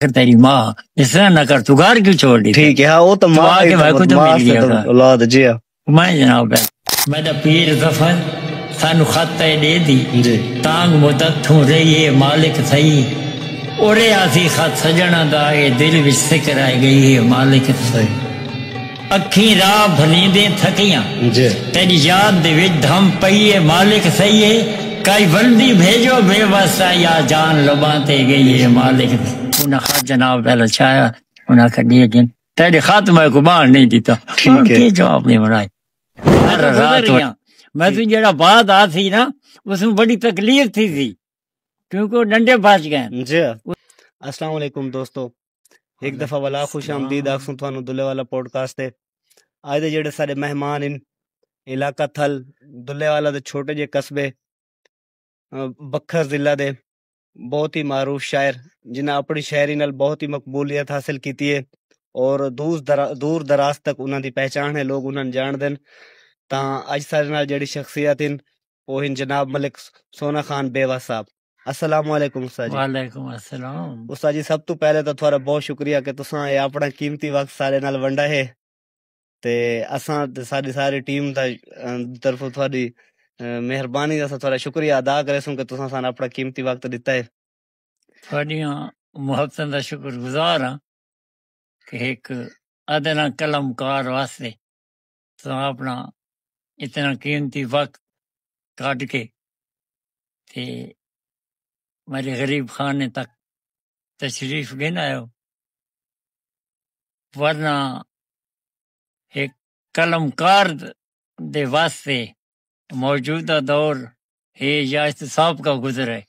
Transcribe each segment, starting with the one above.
تیری ماں اس طرح نہ کر، تو گھر کیوں چھوڑ دی؟ ٹھیک ہے ہاں وہ تو تو ماں آگے میں کو تو مل گیا تھا اولاد جی ہاں میں جناب میرا پیر ظفر سانو خط دے دی جی تانگ مدت تھوں رہی مالک تھئی اورے آسی خط سجنا دا اے دل وچ فکر آئے گئی ہے مالک صحیح اکھیں راہ بھلیندے تھکیاں جی تیری یاد دے وچ دھم پئی ہے مالک صحیح ہے کئی بلدی بھیجو بے واسطہ یا جان لباتے گئی ہے مالک انہاں خط جناب پہلا چھایا انہاں کھڑی جن تیرے خط میں کو باہر نہیں دیتا ٹھیک ہے کی جواب نہیں بنائے ہر رات میں تو جڑا بات آ تھی نا اس میں بڑی تکلیف تھی کیونکہ ڈنڈے بچ گئے جی السلام علیکم دوستو ایک دفعہ والا خوش آمدید آکسوں تھانو دلے والا پوڈ کاسٹ ہے آج دے جڑے سارے مہمان ان علاقہ تھل دلے والا دے چھوٹے جے قصبے بکھر ضلع دے بہت ہی معروف شاعر جنہیں اپنی شاعری نال بہت ہی مقبولیت حاصل کیتی ہے اور دور دراز تک انہاں دی پہچان ہے لوگ انہاں جان دین تاں اج سارے نال جڑی شخصیت ہیں وہ ہیں جناب ملک سونا خان بیوا صاحب السلام علیکم استاد جی وعلیکم السلام استاد جی سب تو پہلے تو تھوڑا بہت شکریہ کہ تساں اے اپنا قیمتی وقت سارے نال ونڈا ہے تے اساں تے ساری ٹیم دا طرف تھوڑی مہربانی دا تھوڑا شکریہ ادا کرے سوں کہ تساں سان اپنا قیمتی وقت دیتا ہے تھوڑیاں محبتاں دا شکر گزار ہاں کہ ایک ادنا قلم کار واسطے تو اپنا اتنا قیمتی وقت کٹ کے تے میرے غریب خانے تک تشریف گن آئے ورنہ ایک قلم کار دے واسطے موجودہ دور ہے یا احتساب کا گزر ہے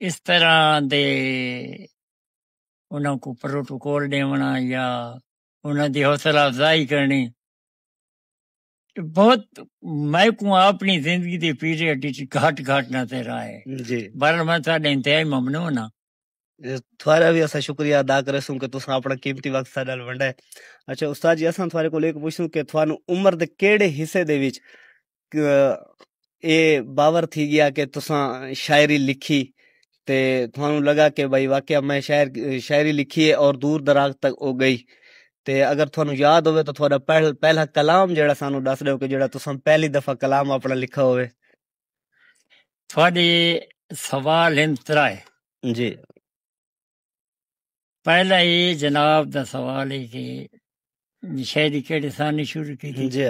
اس طرح دے انہوں کو پروٹوکول دیونا یا انہوں دی حوصلہ افزائی کرنی بہت میں کو اپنی زندگی دی پیریڈ گھٹ نظر آئے جی بہرحال میں تھوڑے انتہائی ممنون ہاں تھوڑا بھی اسا شکریہ ادا کرے سوں کہ تساں اپنا قیمتی وقت ساڈے نال ونڈا ہے اچھا استاد جی اساں تھوڑے کول ایک پوچھوں کہ تھانو عمر دے کیڑے حصے دے وچ اے باور تھی گیا کہ تساں شاعری لکھی تے تھانو لگا کہ بھائی واقعہ میں شاعری لکھی ہے اور دور دراز تک ہو گئی تے اگر تھانو یاد ہوئے تو تھوڑا پہلا کلام جڑا سانو دس دیو کہ جڑا تساں پہلی دفعہ کلام اپنا لکھا ہوئے تھوڑے سوال انترا ہے جی پہلا یہ جناب دا سوال ہے کہ شاعری کیڑے سانی شروع کی تھی جی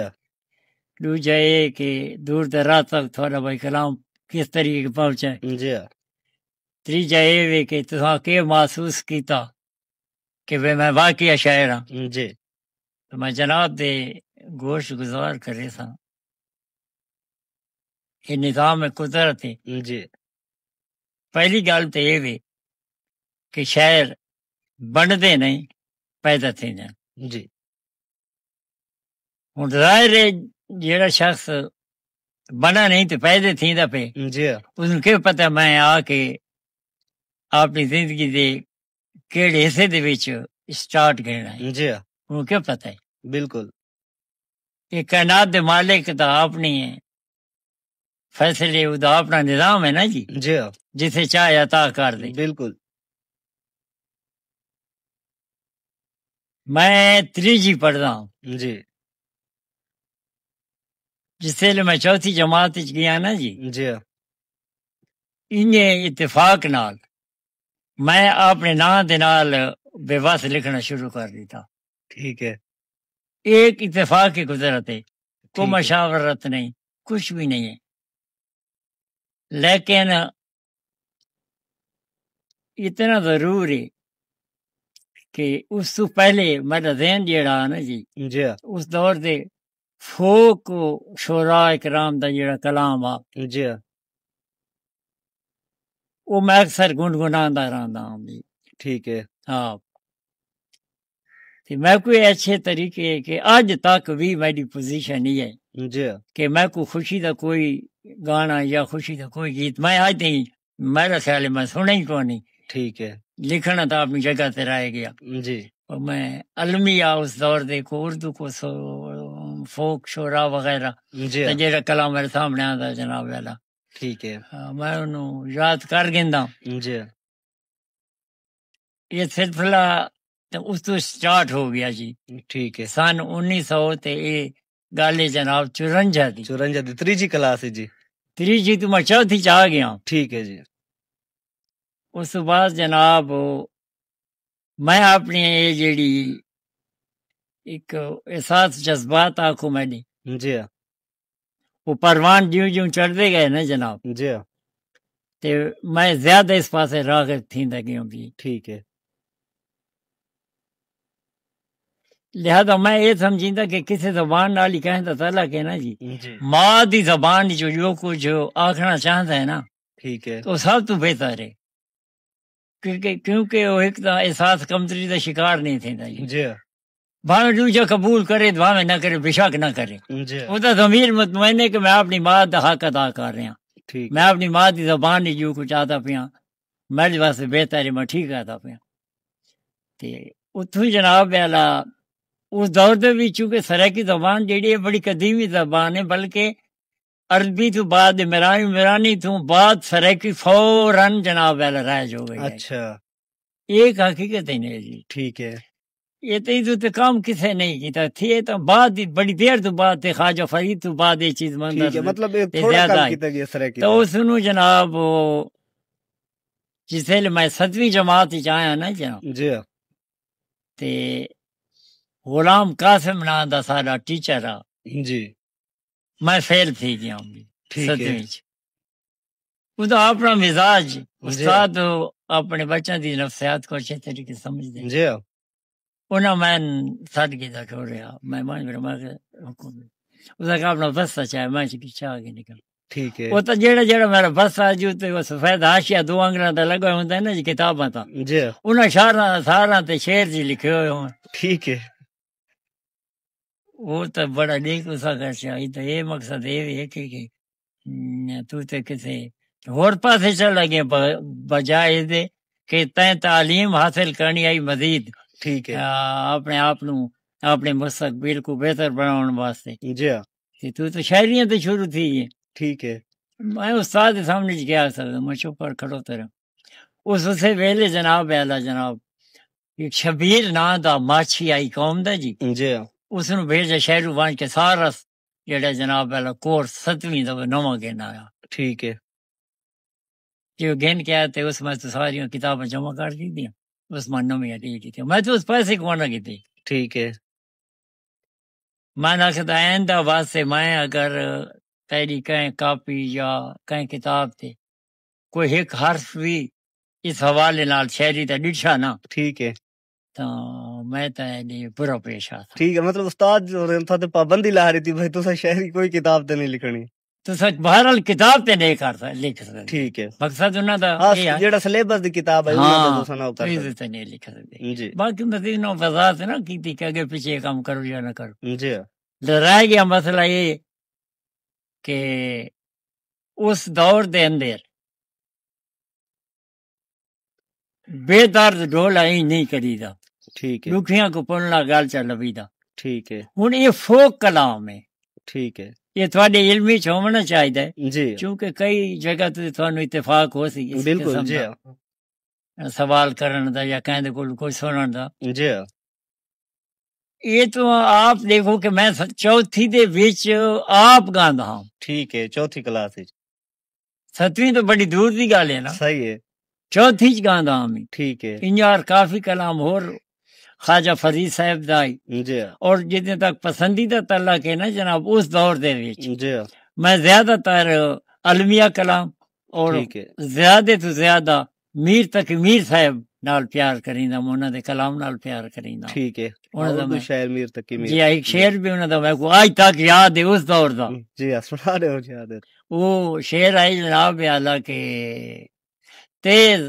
دوجا یہ کہ دور دراز تک تھوڑا بھائی کلام کس طریقے کے پہنچا ہے جی تیجا یہ کہ تساں کے محسوس کیتا کہ میں واقعہ شاعر ہاں جی تو میں جناب دے گوش گزار کرے سا یہ نظام قدرت ہے جی پہلی گل تو یہ کہ شاعر بنتے نہیں پیدا تھی جان جی ہوں ظاہر ہے جیڑا شخص بنا نہیں تو پیدا تھیندا پہ جی اس کو کیا پتہ میں آ کے اپنی زندگی دے کیڑے حصے دے وچ سٹارٹ کرنا ہے جی انہوں کیا پتہ ہے بالکل یہ کائنات دے مالک دا اپنی ہے فیصلے دا اپنا نظام ہے نا جی جی جسے چاہے عطا کر دے بالکل میں تریجی پڑھدا ہوں جی جس سے میں چوتھی جماعت وچ گیا نا جی جی انہیں اتفاق نال میں اپنے نام دے نال بے وس لکھنا شروع کر دیتا ٹھیک ہے ایک اتفاق کی قدرت ہے کوئی ٹھیک ہے مشاورت نہیں کچھ بھی نہیں ہے لیکن اتنا ضرور ہے کہ اس تو پہلے میرا ذہن جیڑا نا جی جی اس دور دے فوق شعراء کرام دا جیڑا کلام آ جی وہ میں اکثر گنگناندا رہندا ہوں جی ٹھیک ہے ہاں میں کوئی اچھے طریقے کہ آج تک بھی میری پوزیشن یہ ہے جی کہ میں کو خوشی دا کوئی گانا یا خوشی دا کوئی گیت میں آج نہیں میرا خیال ہے میں سنا ہی کو نہیں ٹھیک ہے لکھنا تھا اپنی جگہ تے رہ گیا جی اور میں المیہ اس دور دے کو اردو کو فوک شعراء وغیرہ جی جیڑا کلام میرے سامنے آتا جناب والا ٹھیک ہے میں انہوں یاد کر گندا جی یہ سلسلہ اس تو سٹارٹ ہو گیا جی ٹھیک ہے سن 1900 تے یہ گل جناب 54 دی 54 دی تیجی کلاس ہے جی تیجی تو میں چوتھی چ آ گیا ٹھیک ہے جی اس تو بعد جناب میں اپنی یہ جیڑی ایک احساس جذبات آنکھوں میں نے جی ہاں وہ پروان جیوں جیوں چڑھتے گئے نا جناب جی ہاں تے میں زیادہ اس پاسے راغب تھیندا گیا بھی ٹھیک ہے لہذا میں یہ سمجھیندا کہ کسی زبان نال ہی کہیں تعالیٰ کہ نا جی جی ماں دی زبان جو کچھ آکھنا چاہتا ہے نا ٹھیک ہے تو سب تو بہتر ہے کیونکہ وہ ایک تو احساس کمتری کا شکار نہیں تھیندا جی جی ہاں بھاویں دوجا قبول کرے بھاویں نہ کرے بے شک نہ کرے جی وہ تو ضمیر مطمئن ہے کہ میں اپنی ماں دا حق ادا کر رہا ٹھیک میں اپنی ماں دی زبان ہی جو کچھ آتا پیا میرے واسطے بہتر ہے میں ٹھیک آتا پیا تے اتھوں جناب والا اس دور دے بھی چونکہ سرائکی زبان جیڑی ہے بڑی قدیمی زبان ہے بلکہ عربی تو بعد عمرانی تو بعد سرائکی فوراً جناب والا رائج ہو گئی ہے اچھا ایک حقیقت ہے نہیں جی ٹھیک ہے یہ تو کام کسے نہیں کیتا تھی تو بعد بڑی دیر تو بعد تے خواجہ فرید تو بعد یہ چیز ٹھیک ہے مندر مطلب ایک تے تھوڑا زیادہ کم آئی کیتا گیا سر کی تو اس نو جناب جس ویلے میں 7ویں جماعت وچ آیا نا جناب جی ہاں تے غلام قاسم نام دا سارا ٹیچر آ جی میں فیل تھی گیا ہوں ٹھیک ہے 7ویں اس دا اپنا مزاج استاد اپنے بچوں دی نفسیات کو اچھے طریقے سے سمجھ دے جی ہاں انہاں میں سٹ کے دا چھوڑیا میں مان میرا میں حکم اس کا اپنا بس چاہے میں چاہ کے نکل ٹھیک ہے وہ تو جیڑا میرا بس آ جو تے وہ سفید حاشیہ 2 انگلاں دا لگا ہوندا ہے نا جی کتاباں تا جی ہاں انہاں ساراں تے شعر جی لکھے ہوئے ہون ٹھیک ہے وہ تو بڑا نیک اسا کر چاہیے تو یہ مقصد یہ بھی ہے کہ تو تے کسے اور پاسے چل لگے بجائے دے کہ تیں تعلیم حاصل کرنی آئی مزید ٹھیک ہے اپنے آپ نو اپنے مستقبل کو بہتر بناؤن واسطے جی ہاں تو شاعریاں تو شروع تھی ہے ٹھیک ہے میں استاد کے سامنے کیا سکتا میں چپ پر کھڑو تیرا اسے ویلے جناب اعلیٰ جناب ایک شبیر نا دا ماچھی آئی قوم دا جی جی ہاں اس نے بھیجا شہرو وان کے سارا جڑا جناب والا کورس 7ویں دا نواں گن آیا ٹھیک ہے جو گن کے آتے اس میں تو ساری کتابیں جمع کر دی دیا اس میں نویں کی تھی میں تو اس پیسے کو نہ کی تھی ٹھیک ہے میں نہ کہتا آئندہ واسطے میں اگر تیری کہیں کاپی یا کہیں کتاب تے کوئی ایک حرف بھی اس حوالے نال شہری تے ڈٹھا نا ٹھیک ہے تو میں تے برا پیش آتا ٹھیک ہے مطلب استاد جو تھا تے پابندی لا رہی تھی بھائی تو شہری کوئی کتاب تے نہیں لکھنی تو سچ بہرحال کتاب تے نہیں کرتا لکھ سکتے ٹھیک ہے مقصد انہاں دا یہ ہے جیڑا سلیبس دی کتاب ہے انہاں تے تو سنا کر تے نہیں لکھ سکتے جی باقی مزید نو وضاحت نہ کیتی کہ اگے پیچھے یہ کام کرو یا نہ کرو جی رہ گیا مسئلہ یہ کہ اس دور دے اندر بے درد ڈولا ہی نہیں کری دا ٹھیک ہے لکھیاں کو پڑھنا گل چل لبی دا ٹھیک ہے ہن یہ فوک کلام ہے ٹھیک ہے یہ تھوڑے علمی چ ہونا چاہیے جی چونکہ کئی جگہ تو تھانوں اتفاق ہو سی اس بالکل قسم جی دا سوال کرن دا یا کہیں دے کوئی سنن دا جی یہ تو آپ دیکھو کہ میں چوتھی دے وچ آپ گاندا ہاں ٹھیک ہے چوتھی کلاس ہے 7ویں تو بڑی دور دی گل ہے نا صحیح ہے چوتھی چ گاندا ہاں میں ٹھیک ہے انجار کافی کلام اور خواجہ فرید صاحب دا جی اور جتنے تک پسندیدہ تعلق ہے نا جناب اس دور دے وچ جی میں زیادہ تر المیہ کلام اور ٹھیک ہے زیادہ تو زیادہ میر تک میر صاحب نال پیار کریندا میں انہاں دے کلام نال پیار کریندا ٹھیک ہے انہاں دا میں شاعر میر تقی میر جی ایک شعر بھی انہاں دا میں کو آج تک یاد ہے اس دور دا جی سنا رہے ہو یاد ہے وہ شعر آئی جناب اعلیٰ کہ تیز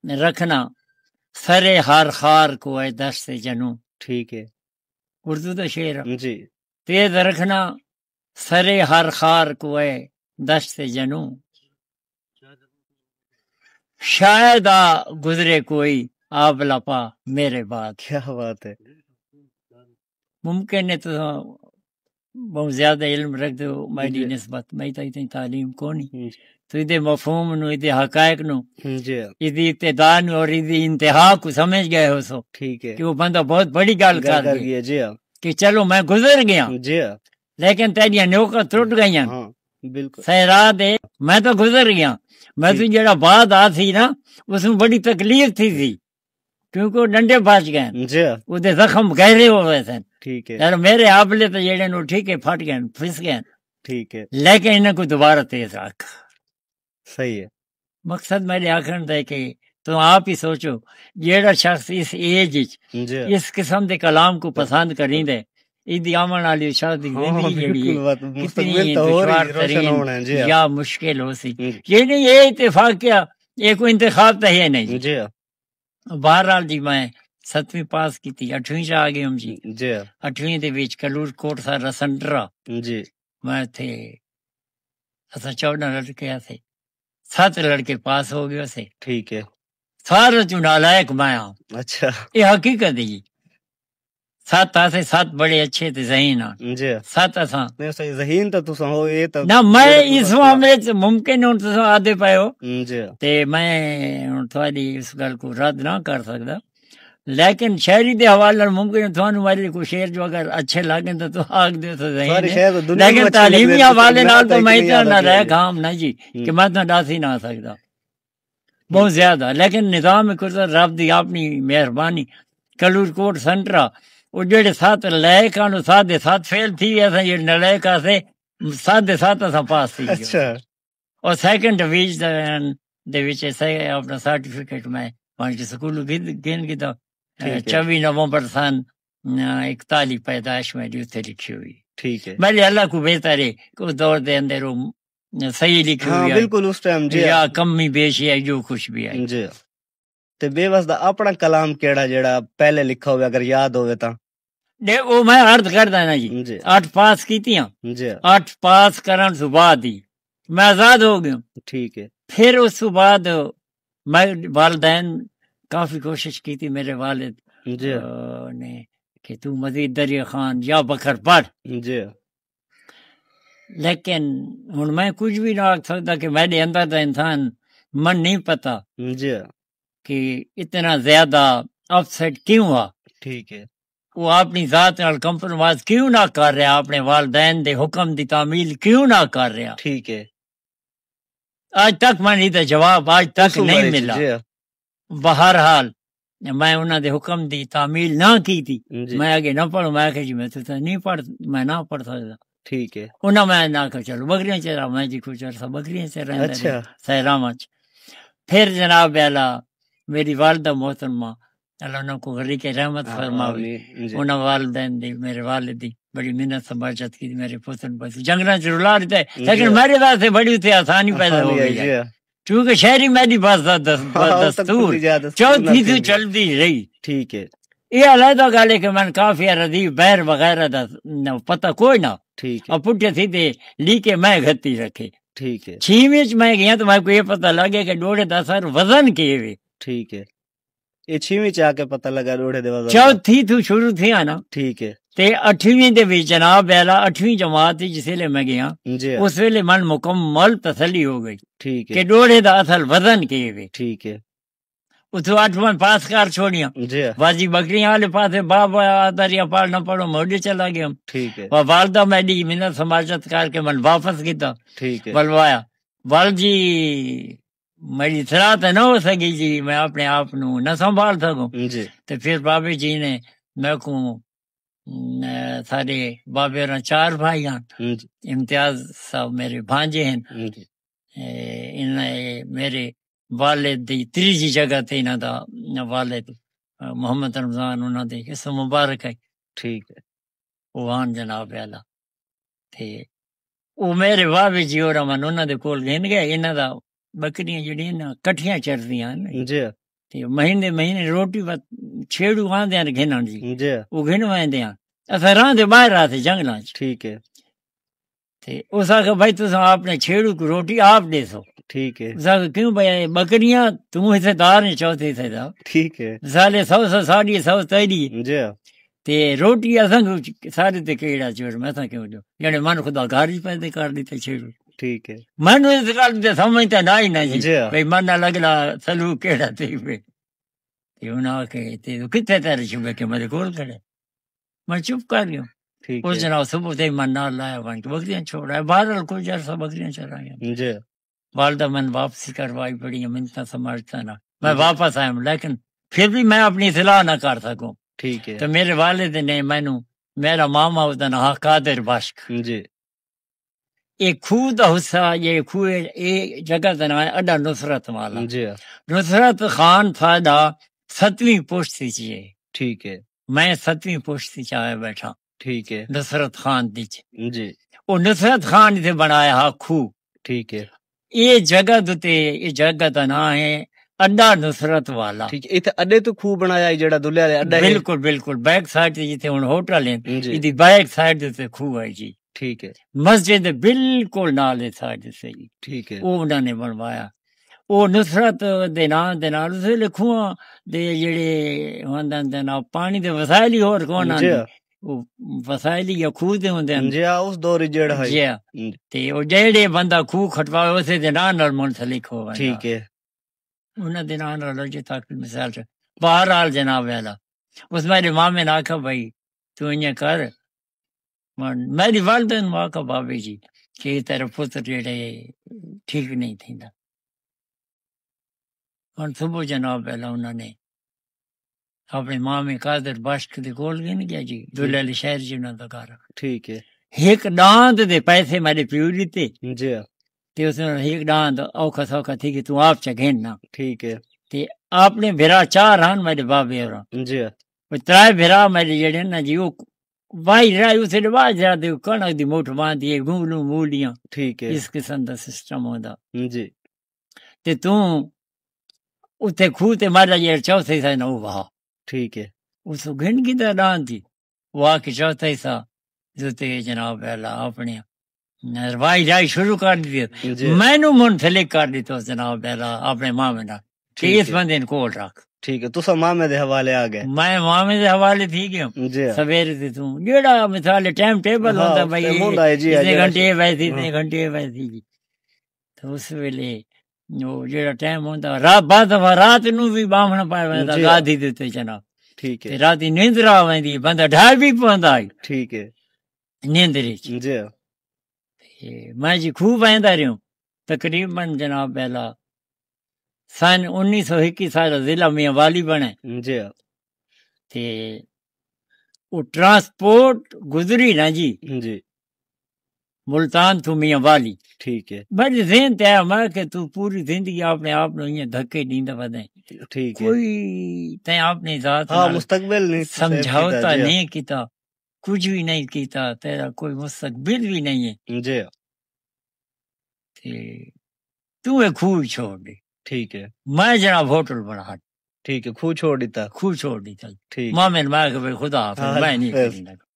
رکھنا سرے ہر خار کو اے دشت جنوں ٹھیک ہے اردو دا شعر جی تیز رکھنا سرے ہر خار کو اے دشت جنوں شاید گزرے کوئی آب لپا میرے بعد کیا بات ہے ممکن ہے تو بہت زیادہ علم رکھ دو میری نسبت میں تو اتنی تعلیم کو نہیں تو یہ مفہوم نو، یہ حقائق نو، جی یہ ابتدا نو اور یہ انتہا کو سمجھ گئے ہو سو ٹھیک ہے کہ وہ بندہ بہت بڑی گل کر گیا گیا جی کہ چلو میں گزر گیا جی لیکن تیریاں نوکاں ٹوٹ گئی ہاں بالکل صحرا دے، میں تو گزر گیا، میں تو جڑا بعد آ سی نا اس میں بڑی تکلیف تھی کیونکہ وہ ڈنڈے بچ گئے، جی وہ زخم گہرے ہوئے تھے، ٹھیک ہے یار میرے آبلے تو جڑے نو ٹھیک ہے پھٹ گئے پھس گئے، ٹھیک ہے لیکن انہیں کو دوبارہ تیز رکھ۔ صحیح ہے مقصد میرے آخر ہے کہ تو آپ ہی سوچو جیڑا شخص اس ایج جی اس قسم دے کلام کو پسند کریں دے ایدی آمن والی شادی زندگی جڑی کتنی دشوار ترین یا مشکل ہو سی، یہ نہیں یہ اتفاق کیا یہ کوئی انتخاب تو ہے نہیں۔ جی بہرحال جی میں 7ویں پاس کی تھی، 8ویں چ آ گئی ہم جی، جی 8ویں دے وچ کلور کوٹ سارا سنٹرا جی میں تھے اساں 14 لڑکے تھے، 7 لڑکے پاس ہو گئے سے، ٹھیک ہے سارا چ نالائق میں ہاں، اچھا یہ حقیقت ہے جی۔ 7 آسے 7 بڑے اچھے تھے ذہین آن، جی 7 اساں نہیں صحیح ذہین تو تساں ہو یہ تو نہ میں اس معاملے سے ممکن ہوں تساں آدھے پائے ہو جی تے میں ہن تھوڑی اس گل کو رد نہ کر سکدا، لیکن شہری دے حوالے ممکن ہے تھانوں میرے کو شعر جو اگر اچھے لگیں تو آگ دے تو ذہین ساری ہے، شاید دنیا لیکن میں تعلیمی حوالے نال تو میں اتنا اتنا نہ رہ کام نہ جی کہ میں تو ڈاس ہی نہ سکدا بہت زیادہ، لیکن نظام قدرت رب دی اپنی مہربانی کلور کوٹ سنٹرا وہ جڑے 7 لائق آن 7 فیل تھی ایسا جڑے نلائق آسے 7 اساں پاس تھی اچھا اور سیکنڈ ڈویژن دے وچ اپنا سرٹیفکیٹ میں پانچ سکول گن گیا 24 نومبر سن 41 پیدائش میری اتنے لکھی ہوئی، ٹھیک ہے میرے اللہ کو بہتر ہے کہ اس دور دے اندر وہ صحیح لکھی ہاں ہوئی بالکل اس ٹائم جی یا کمی بیشی ہے جو کچھ بھی ہے جی تے بے بس دا اپنا کلام کیڑا جڑا پہلے لکھا ہوئے اگر یاد ہوئے تا وہ میں عرض کردا نا جی جی 8 پاس کیتیاں، جی 8 پاس کرن تو بعد ہی میں آزاد ہو گیا، ٹھیک ہے پھر اس تو بعد میں والدین کافی کوشش کی تھی میرے والد جی نے کہ تو مزید دریا خان یا بکر پڑھ، جی لیکن ہن میں کچھ بھی نہ آکھ سکتا کہ میرے اندر دا انسان من نہیں پتا جی کہ اتنا زیادہ اپ سیٹ کیوں ہوا، ٹھیک ہے وہ اپنی ذات نال کمپرومائز کیوں نہ کر رہا، اپنے والدین دے حکم دی تعمیل کیوں نہ کر رہا، ٹھیک ہے آج تک میں نہیں تو جواب آج تک نہیں ملا۔ جی بہرحال میں انہوں دے حکم دی تعمیل نہ کی تھی، جی میں آگے نہ پڑھوں، میں آخر جی میں تو نہیں پڑھ، میں نہ پڑھ سکتا، ٹھیک ہے انہوں میں نہ کہ چلو بکریاں چرا، میں جی کچھ عرصہ بکریاں چرا اچھا سیرامہ چ۔ پھر جناب اعلیٰ میری والدہ محترمہ اللہ انہوں کو غری کے رحمت فرماوے، انہوں والدین دی میرے والد دی بڑی محنت سماجت کی میرے پتن پاس جنگلہ چ رلا دیتا ہے، لیکن میرے واسطے بڑی اتنے آسانی پیدا ہو گئی ہے کیونکہ شہری میری بس دستور چوتھی تو چلتی رہی، ٹھیک ہے یہ علیحدہ گل ہے کہ میں کافی ردیف بہر وغیرہ دا پتہ کوئی نہ، ٹھیک ہے اور پٹھے سیدھے لی کے میں گھتی رکھے، ٹھیک ہے 6ویں میں گیا تو میں کو یہ پتہ لگے کہ ڈوڑے دا سر وزن کیے ہوئے، ٹھیک ہے یہ 6ویں چ آ کے پتہ لگا روڑے دے وزن چوتھی تو شروع تھی نا، ٹھیک ہے تے 8ویں دے وچ جناب اعلیٰ 8ویں جماعت جس ویلے میں گیا جی اس ویلے من مکمل تسلی ہو گئی ٹھیک کہ ہے ڈوڑے دا اصل وزن کیے ہوئے، ٹھیک ہے اتو 8واں پاس کر چھوڑیاں، جی واجی بکریاں والے پاسے بابا دریا پڑھ نہ پڑھو موڈے چلا گیا، ٹھیک ہے والدہ میری منت سماجت کر کے من واپس کیتا ٹھیک ہے بلوایا، وال جی میری اطلاع تو نہ ہو سکی جی میں اپنے آپ نو نہ سنبھال سکوں، جی تو پھر بابے جی نے میں کو سارے بابے اور 4 بھائی ہیں، جی امتیاز صاحب میرے بھانجے ہیں، جی میرے والد دی تیجی جگہ تے انہاں دا والد محمد رمضان انہاں دے اسم مبارک ہے، ٹھیک ہے وہاں جناب اعلیٰ تے وہ میرے بابے جی اور من انہاں دے کول گھن گئے، انہاں دا بکریاں جڑیاں نا کٹھیاں چردیاں جی تے مہینے روٹی چھیڑو آندے ہیں گھنن جی، جی وہ گھن ویندے ہیں، اساں راہ دے باہر آتے جنگلاں چ، ٹھیک ہے تے اس آکھا بھائی تساں اپنے چھیڑو کو روٹی آپ دے سو، ٹھیک ہے اس آکھا کیوں بھائی بکریاں تم حصے دار ہیں چوتھے حصے دار، ٹھیک ہے مثالے 100 ساڑی 100 تیری جی تے روٹی اساں کو سارے تے کیڑا چور میں اساں کیوں جو یعنی من خدا گھر ہی پیدا کر دیتے چھیڑو، ٹھیک ہے مینوں اس گل تے سمجھ تے نہ ہی نہ جی جی ہاں بھئی من نہ لگلا سلوک کیڑا تھی پہ تے انہاں کے تے کتے تیرے شبے کے میرے کول کھڑے میں چپ کر گیا ٹھیک اس ہے جناب صبح تے من نہ لایا ون کے بکریاں چھوڑا بہرحال کچھ عرصہ بکریاں چرائیں جی والدہ من واپسی کروائی پڑی منتیں سمجھتا نہ میں جی واپس آیا ہوں لیکن پھر بھی میں اپنی اصلاح نہ کر سکوں ٹھیک ہے تو میرے والد نے مینوں میرا ماما اس دا نام قادر بشک جی ایک خوہ دا حصہ یہ خوہ یہ جگہ دا نام ہے اڈا نصرت والا جی ہاں نصرت خان ساڈا 7ویں پشتی چیے ٹھیک ہے میں 7ویں پشتی چاہے بیٹھا ٹھیک ہے نصرت خان دی جی وہ نصرت خان نے بنایا ہا خوہ ٹھیک ہے یہ جگہ دتے یہ جگہ دا نام ہے اڈا نصرت والا ٹھیک ہے اتنے اڈے تو خوہ بنایا ہے جڑا دلے والے اڈا ہے بالکل بالکل بیک سائڈ تے جتھے ہن ہوٹل ہیں جی ایدی بیک سائڈ تے خوہ ہے جی ٹھیک ہے مسجد دے بالکل نالے سائڈ سے جی ٹھیک ہے وہ انہوں نے بنوایا وہ نصرت دے نام دے نال اس ویلے خوہاں دے جڑے ہوندے دے نال پانی دے وسائل ہی ہور کون جی آندے ہاں وہ وسائل یا خوہ دے ہوندے ہیں جی ہاں اس دور جڑا ہے جی ہاں تے او جڑے بندہ خوہ کھٹواوے اسے دے نام نال منسلک ہو ویندا ٹھیک ہے انہاں دے نام نال جو تک مثال سے بہرحال جناب والا اس میرے مامے نے آکھا بھائی تو انہیں کر میری والدہ نے آکھا بابے جی کہ تیرا پتر جڑے ٹھیک نہیں تھیندا ہن صبح جناب والا انہوں نے اپنے مامے قادر بشک دے کول گن گیا جی دلے علی شہر جی انہاں دا گھر ٹھیک ہے ایک ڈاند دے پیسے میرے پیو دیتے جی ہاں تے اس نے ایک ڈاند اوکھا سوکھا تھی کہ تو آپ چگھن نہ ٹھیک ہے تے آپ نے بھرا 4 ہن میرے بابے اور جی ہاں وہ 3 بھرا میرے جڑے نا جی وہ وائی رائی اسے رواج جا دے کنک دی موٹھ باندھی گونگلوں مولیاں ٹھیک ہے اس قسم دا سسٹم ہوندا جی تے تو اتھے خوہ تے مارا یہ چوتھے حصہ نہ وہا ٹھیک ہے اس گھن کی دا ڈان تھی وہ آ کے چوتھا حصہ جو تے جناب والا اپنے وائی رائی شروع کر دی جی میں نو منسلک کر دی تو جناب والا اپنے مامے نال کہ ٹھیک اس ہے بندے کول رکھ ٹھیک ہے تسا مامے دے حوالے آ گئے میں مامے دے حوالے تھی گیا جی ہاں سویرے تے تو جیڑا مثال ٹائم ٹیبل ہاں ہوندا اس بھائی ٹائم ہوندا ہے جی اتنے جڑا گھنٹے ویسی ہاں اتنے گھنٹے ویسی جی تو اس ویلے وہ جیڑا ٹائم ہوندا رات بعد دفعہ رات نو بھی بامنا پایا ویندا جی گادھی دے جناب ٹھیک تے ہے رات دی نیندر آ ویندی بندہ ڈھال بھی پوندا ٹھیک ہے نیندر وچ جی ہاں میں جی خوب ویندا رہیوں تقریباً جناب پہلا سن 1921 سال ضلع میاں والی بنے جی ہاں تے وہ ٹرانسپورٹ گزری نا جی جی ملتان تو میاں والی ٹھیک ہے میرے ذہن تے آیا میں کہ تو پوری زندگی اپنے آپ نو یہ دھکے دیندا ودیں ٹھیک ہے کوئی تے اپنی ذات ہاں نال مستقبل نہیں سیف کیتا سمجھوتا جی نہیں کیتا کچھ بھی نہیں کیتا تیرا کوئی مستقبل بھی نہیں ہے ہاں جی ہاں تے تو ایک خوہ چھوڑ دی ٹھیک ہے میں جناب ہوٹل بنا ٹھیک ہے خوہ چھوڑ دیتا خوہ چھوڑ دی تھی ٹھیک ماں ہے میں نے کہ بھائی خدا حافظ ہاں میں نہیں حافظ کریں گا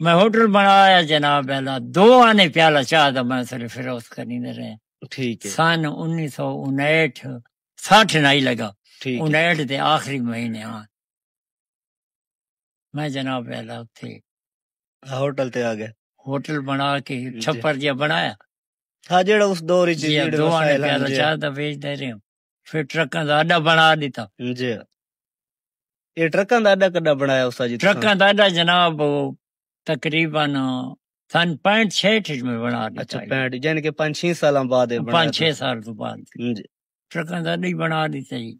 میں ہوٹل بنایا جناب پہلا 2 آنے پیالہ چاہ دا میں صرف فیروز کرنی دے رہے ٹھیک ہے سن 1959 60 نہیں لگا ٹھیک ہے 59 دے آخری مہینے ہاں میں جناب پہلا اتھے ہوٹل تے آ گئے ہوٹل بنا کے جی چھپر جیا بنایا ہاں جڑا اس دور وچ جی جڑے 2 آنے وسائل ہیں پیالہ جی چاہ دا بیچ دے رہے ہوں پھر ٹرکاں دا اڈا بنا دیتا جی یہ ٹرکاں دا اڈا کڈا بنایا اس جی ٹرکاں دا اڈا جناب تقریباً سن 65 میں بنا اچھا دیتا 65 یعنی کہ 5-6 سالاں بعد یہ بنایا 5-6 سال تو بعد جی ٹرکاں دا نہیں بنا دیتا جی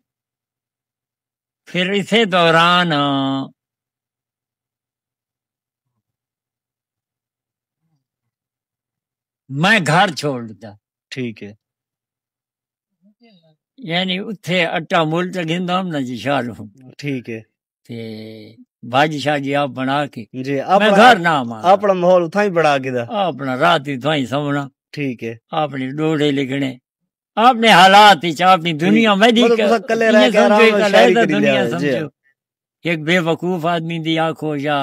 پھر اسی دوران میں گھر چھوڑ دیتا ٹھیک ہے یعنی اتھے اٹا مول چ گھندا ہم نا جی شالو ٹھیک ہے تے بھاجی شاجی آپ بنا کے جی میں گھر نہ مانگا اپنا ماحول اتھاں ہی بڑا کے دا اپنا رات ہی تھوئی سونا ٹھیک ہے اپنی ڈوڑے لکھنے اپنے حالات وچ اپنی دنیا میں مطلب تساں کلے رہ کے آرام نال شاعری کری دنیا لیا جی سمجھو ایک بے وقوف آدمی دی آنکھو یا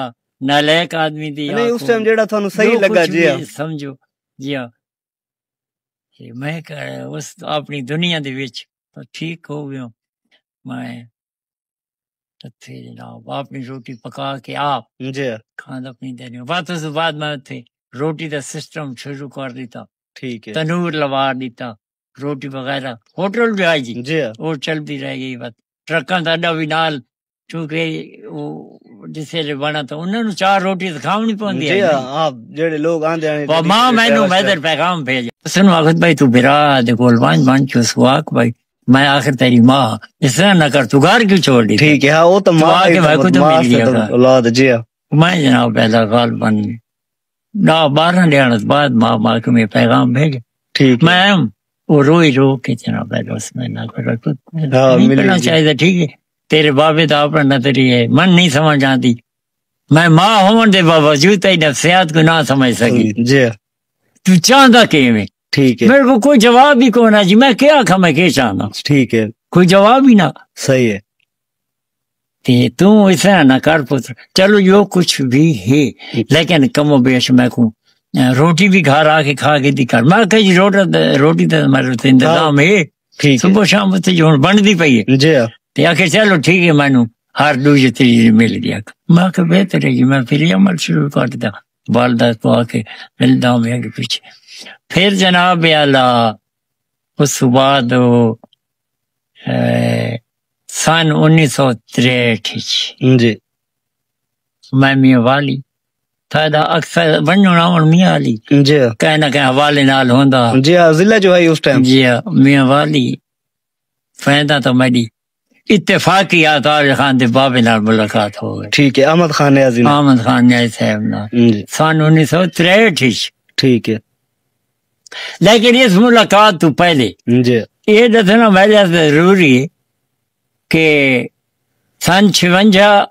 نالیک آدمی دی نہیں اس آنکھو ٹائم جیڑا تھانوں صحیح جو لگا کچھ جی بھی سمجھو جی ہاں میں اس اپنی دنیا دے وچ تو ٹھیک ہو گیا میں تھے جناب اپنی روٹی پکا کے آپ جی کھانا اپنی دے رہی ہوں بات اس بعد میں تھے روٹی دا سسٹم شروع کر دیتا ٹھیک ہے تنور لوا دیتا روٹی وغیرہ ہوٹل بھی آئی جی ہاں وہ چلتی رہ گئی بس ٹرکاں دا اڈا بھی نال چونکہ جسے بنا تو انہوں نے 4 روٹی کھاونی پوندی جی ہاں آپ جڑے لوگ آندے ہیں ماں مینوں میدر پیغام بھیجا سنو آخر بھائی تو برا دے کول بان کے اس کو آکھ بھائی میں آخر تیری ماں اس طرح نہ کر تو گھر کیوں چھوڑ دی ٹھیک ہے ہاں وہ تو ماں کے بھائی کو تو مل گیا اولاد جی ہاں میں جناب پہلا غالباً 12 ڈیڑھ بعد ماں کے میں پیغام بھیجا ٹھیک ہے میں وہ روئی رو کے جناب پہلے اس میں نہ ہاں کرنا چاہیے ٹھیک ہے تیرے بابے تو اپنا نظری ہے من نہیں سمجھ آتی میں ماں ہون دے باوجود تیری نفسیات کو نہ سمجھ سکی جی تو چاہتا کہ میں ٹھیک ہے میرے کو کوئی جواب ہی کون ہے جی میں کیا آکھا میں کیا چاہنا ٹھیک ہے کوئی جواب ہی نہ صحیح ہے تو ایسا نہ کر پتر چلو جو کچھ بھی ہے لیکن کم و بیش میں کو روٹی بھی گھر آ کے کھا کے دکھا میں کہ جی روٹی تو ہمارے انتظام ہے صبح شام سے جو بن دی پئی ہے جی ہاں تو آخر چلو ٹھیک ہے میں ہر دوسری تیری مل گیا میں کہ بہتر ہے جی میں پھر یہ عمل شروع کر دیا والدہ کو آ کے ملتا ہوں میرے پیچھے پھر جناب اعلیٰ اس بعد سن 1963 جی میں میاں والی تھا اکثر بننا میاں والی جی ہاں کہیں نہ کہیں حوالے نال ہوندا جی ہاں ضلع جو ہے اس ٹائم جی ہاں میاں والی فائدہ تو میری اتفاقی آتار خان دے بابے نال ملاقات ہو گئی ٹھیک ہے احمد خان نیازی احمد خان نیازی صاحب نال سن 1963 ٹھیک ہے لیکن اس ملاقات تو پہلے جی یہ دسنا میرے ضروری ہے کہ سن 56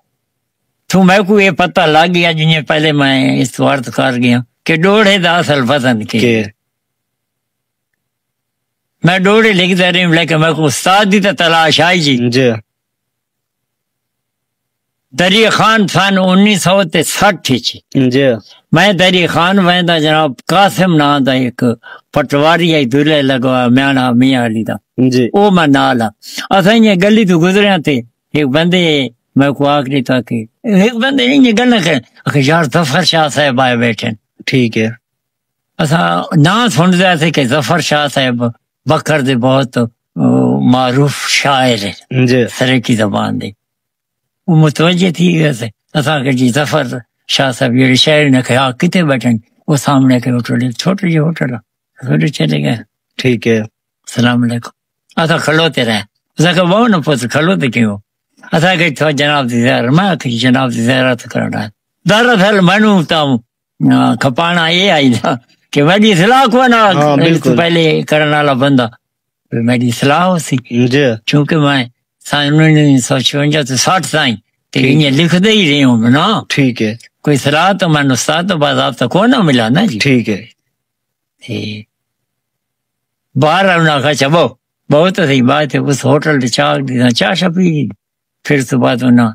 تو میں کو یہ پتہ لگ گیا جنہیں پہلے میں اس وارت کر گیا کہ ڈوڑے دا اصل پسند کے میں ڈوڑے لکھتا رہی ہوں لیکن میں کو استاد دی تلاش آئی جی دری خان سن 1960 جی میں دری خان ویندا جناب قاسم نا دا ایک پٹواری ہے دلے لگوا میاں میاں علی دا جی او میں نال اساں یہ گلی تو گزریا تے ایک بندے میں کو آکھ دیتا کہ ایک بندے یہ گل کہ یار ظفر شاہ صاحب آئے بیٹھے ٹھیک ہے اساں نہ سن دے تھے کہ ظفر شاہ صاحب بکر دے بہت معروف شاعر ہے جی سرکی زبان دے وہ متوجہ تھی ویسے اساں کہ جی ظفر شاہ صاحب یہ شاعر نے کہا کتے بیٹھے وہ سامنے کے ہوٹل چھوٹے جی ہوٹل تھوڑے چلے گئے ٹھیک ہے السلام علیکم اساں کھلوتے رہے اساں کہ وہ نہ پوچھ کھلوتے کیوں اساں کہ تو جناب دی زیارت میں کہ جناب دی زیارت کرنا ہے دراصل میں تو کھپانا یہ آئی تھا کہ میری اصلاح کو نا پہلے کرنے والا بندہ میری اصلاح ہو سی چونکہ میں 1956 تو 60 تائیں یہ لکھ دے ہی رہی ہوں نا ٹھیک ہے کوئی صلاح تو میں استاد تو بعد آپ تک کو نہ ملا نا جی ٹھیک ہے باہر آنا کہا چبو بہت صحیح بات ہے اس ہوٹل سے چاہ شپی پھر تو بات ہونا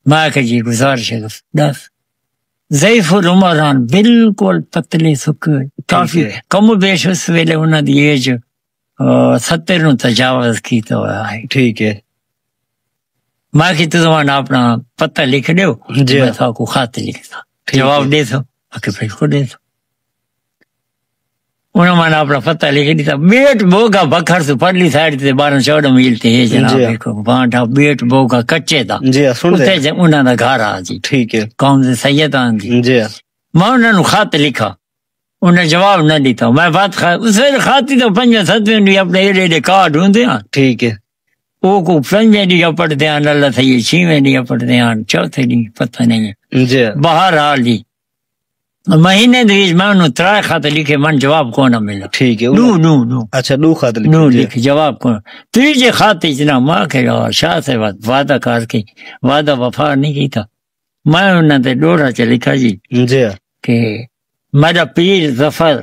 میں کہ جی گزارش ہے دس ضعیف العمران بالکل پتلے سکھ کافی کم و بیش اس ویلے انہوں دی ایج 70 نو تجاوز کی تو ہے ٹھیک ہے میں کہ تو اپنا پتہ لکھ دیو میں تھا کو خط لکھتا جواب دے تو کہ پھر کو دے تو انہوں نے اپنا پتہ لکھ دیتا بیٹ بوگا بکھر سے پرلی سائڈ سے 12-14 میل تے ہے جناب بانٹا بیٹ بوگا کچے دا اتھے انہوں نے گھر آ جی ٹھیک ہے قوم سے سید آن جی میں انہوں نے خط لکھا انہیں جواب نہ دیتا میں بات اس ویلے خاطی تو 5-7 بھی اپنے ایڈے کارڈ ہوں دے ٹھیک ہے وہ کو 5 ڈیاں پڑھتے ہیں اللہ سے یہ 6 ڈیاں پڑھتے ہیں 4 ڈی پتہ نہیں ہے باہر حال جی مہینے دیج میں انہوں 3 خط لکھے من جواب کو نہ ملا ٹھیک ہے اچھا 2 خط لکھے جواب کو 3 خط جنا ماں کے شاہ سے وعدہ کر کے وعدہ وفا نہیں کی تھا میں انہوں نے ڈوڑا چ لکھا جی کہ میرا پیر ظفر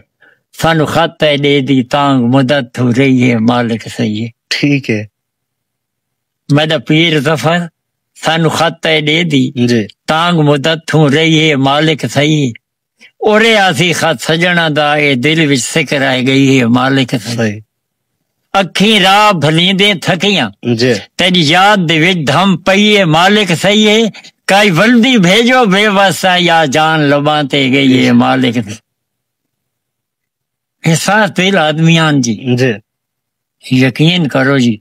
سانو خط دے دی تانگ مدد ہو رہی ہے مالک صحیح ہے ٹھیک ہے میرا پیر ظفر سانو خط دے دی تانگ مدد ہو رہی ہے مالک صحیح ہے اورے آسی خط سجنا دا اے دل وچ سکر آئے گئی ہے مالک صحیح اکھیں راہ بھلیندے تھکیاں تیری یاد دے وچ دھم پئی ہے مالک صحیح ہے کئی ولدی بھیجو بے واسطہ یا جان لباں تے گئی ہے مالک حساس دل آدمیان جی جی یقین کرو جی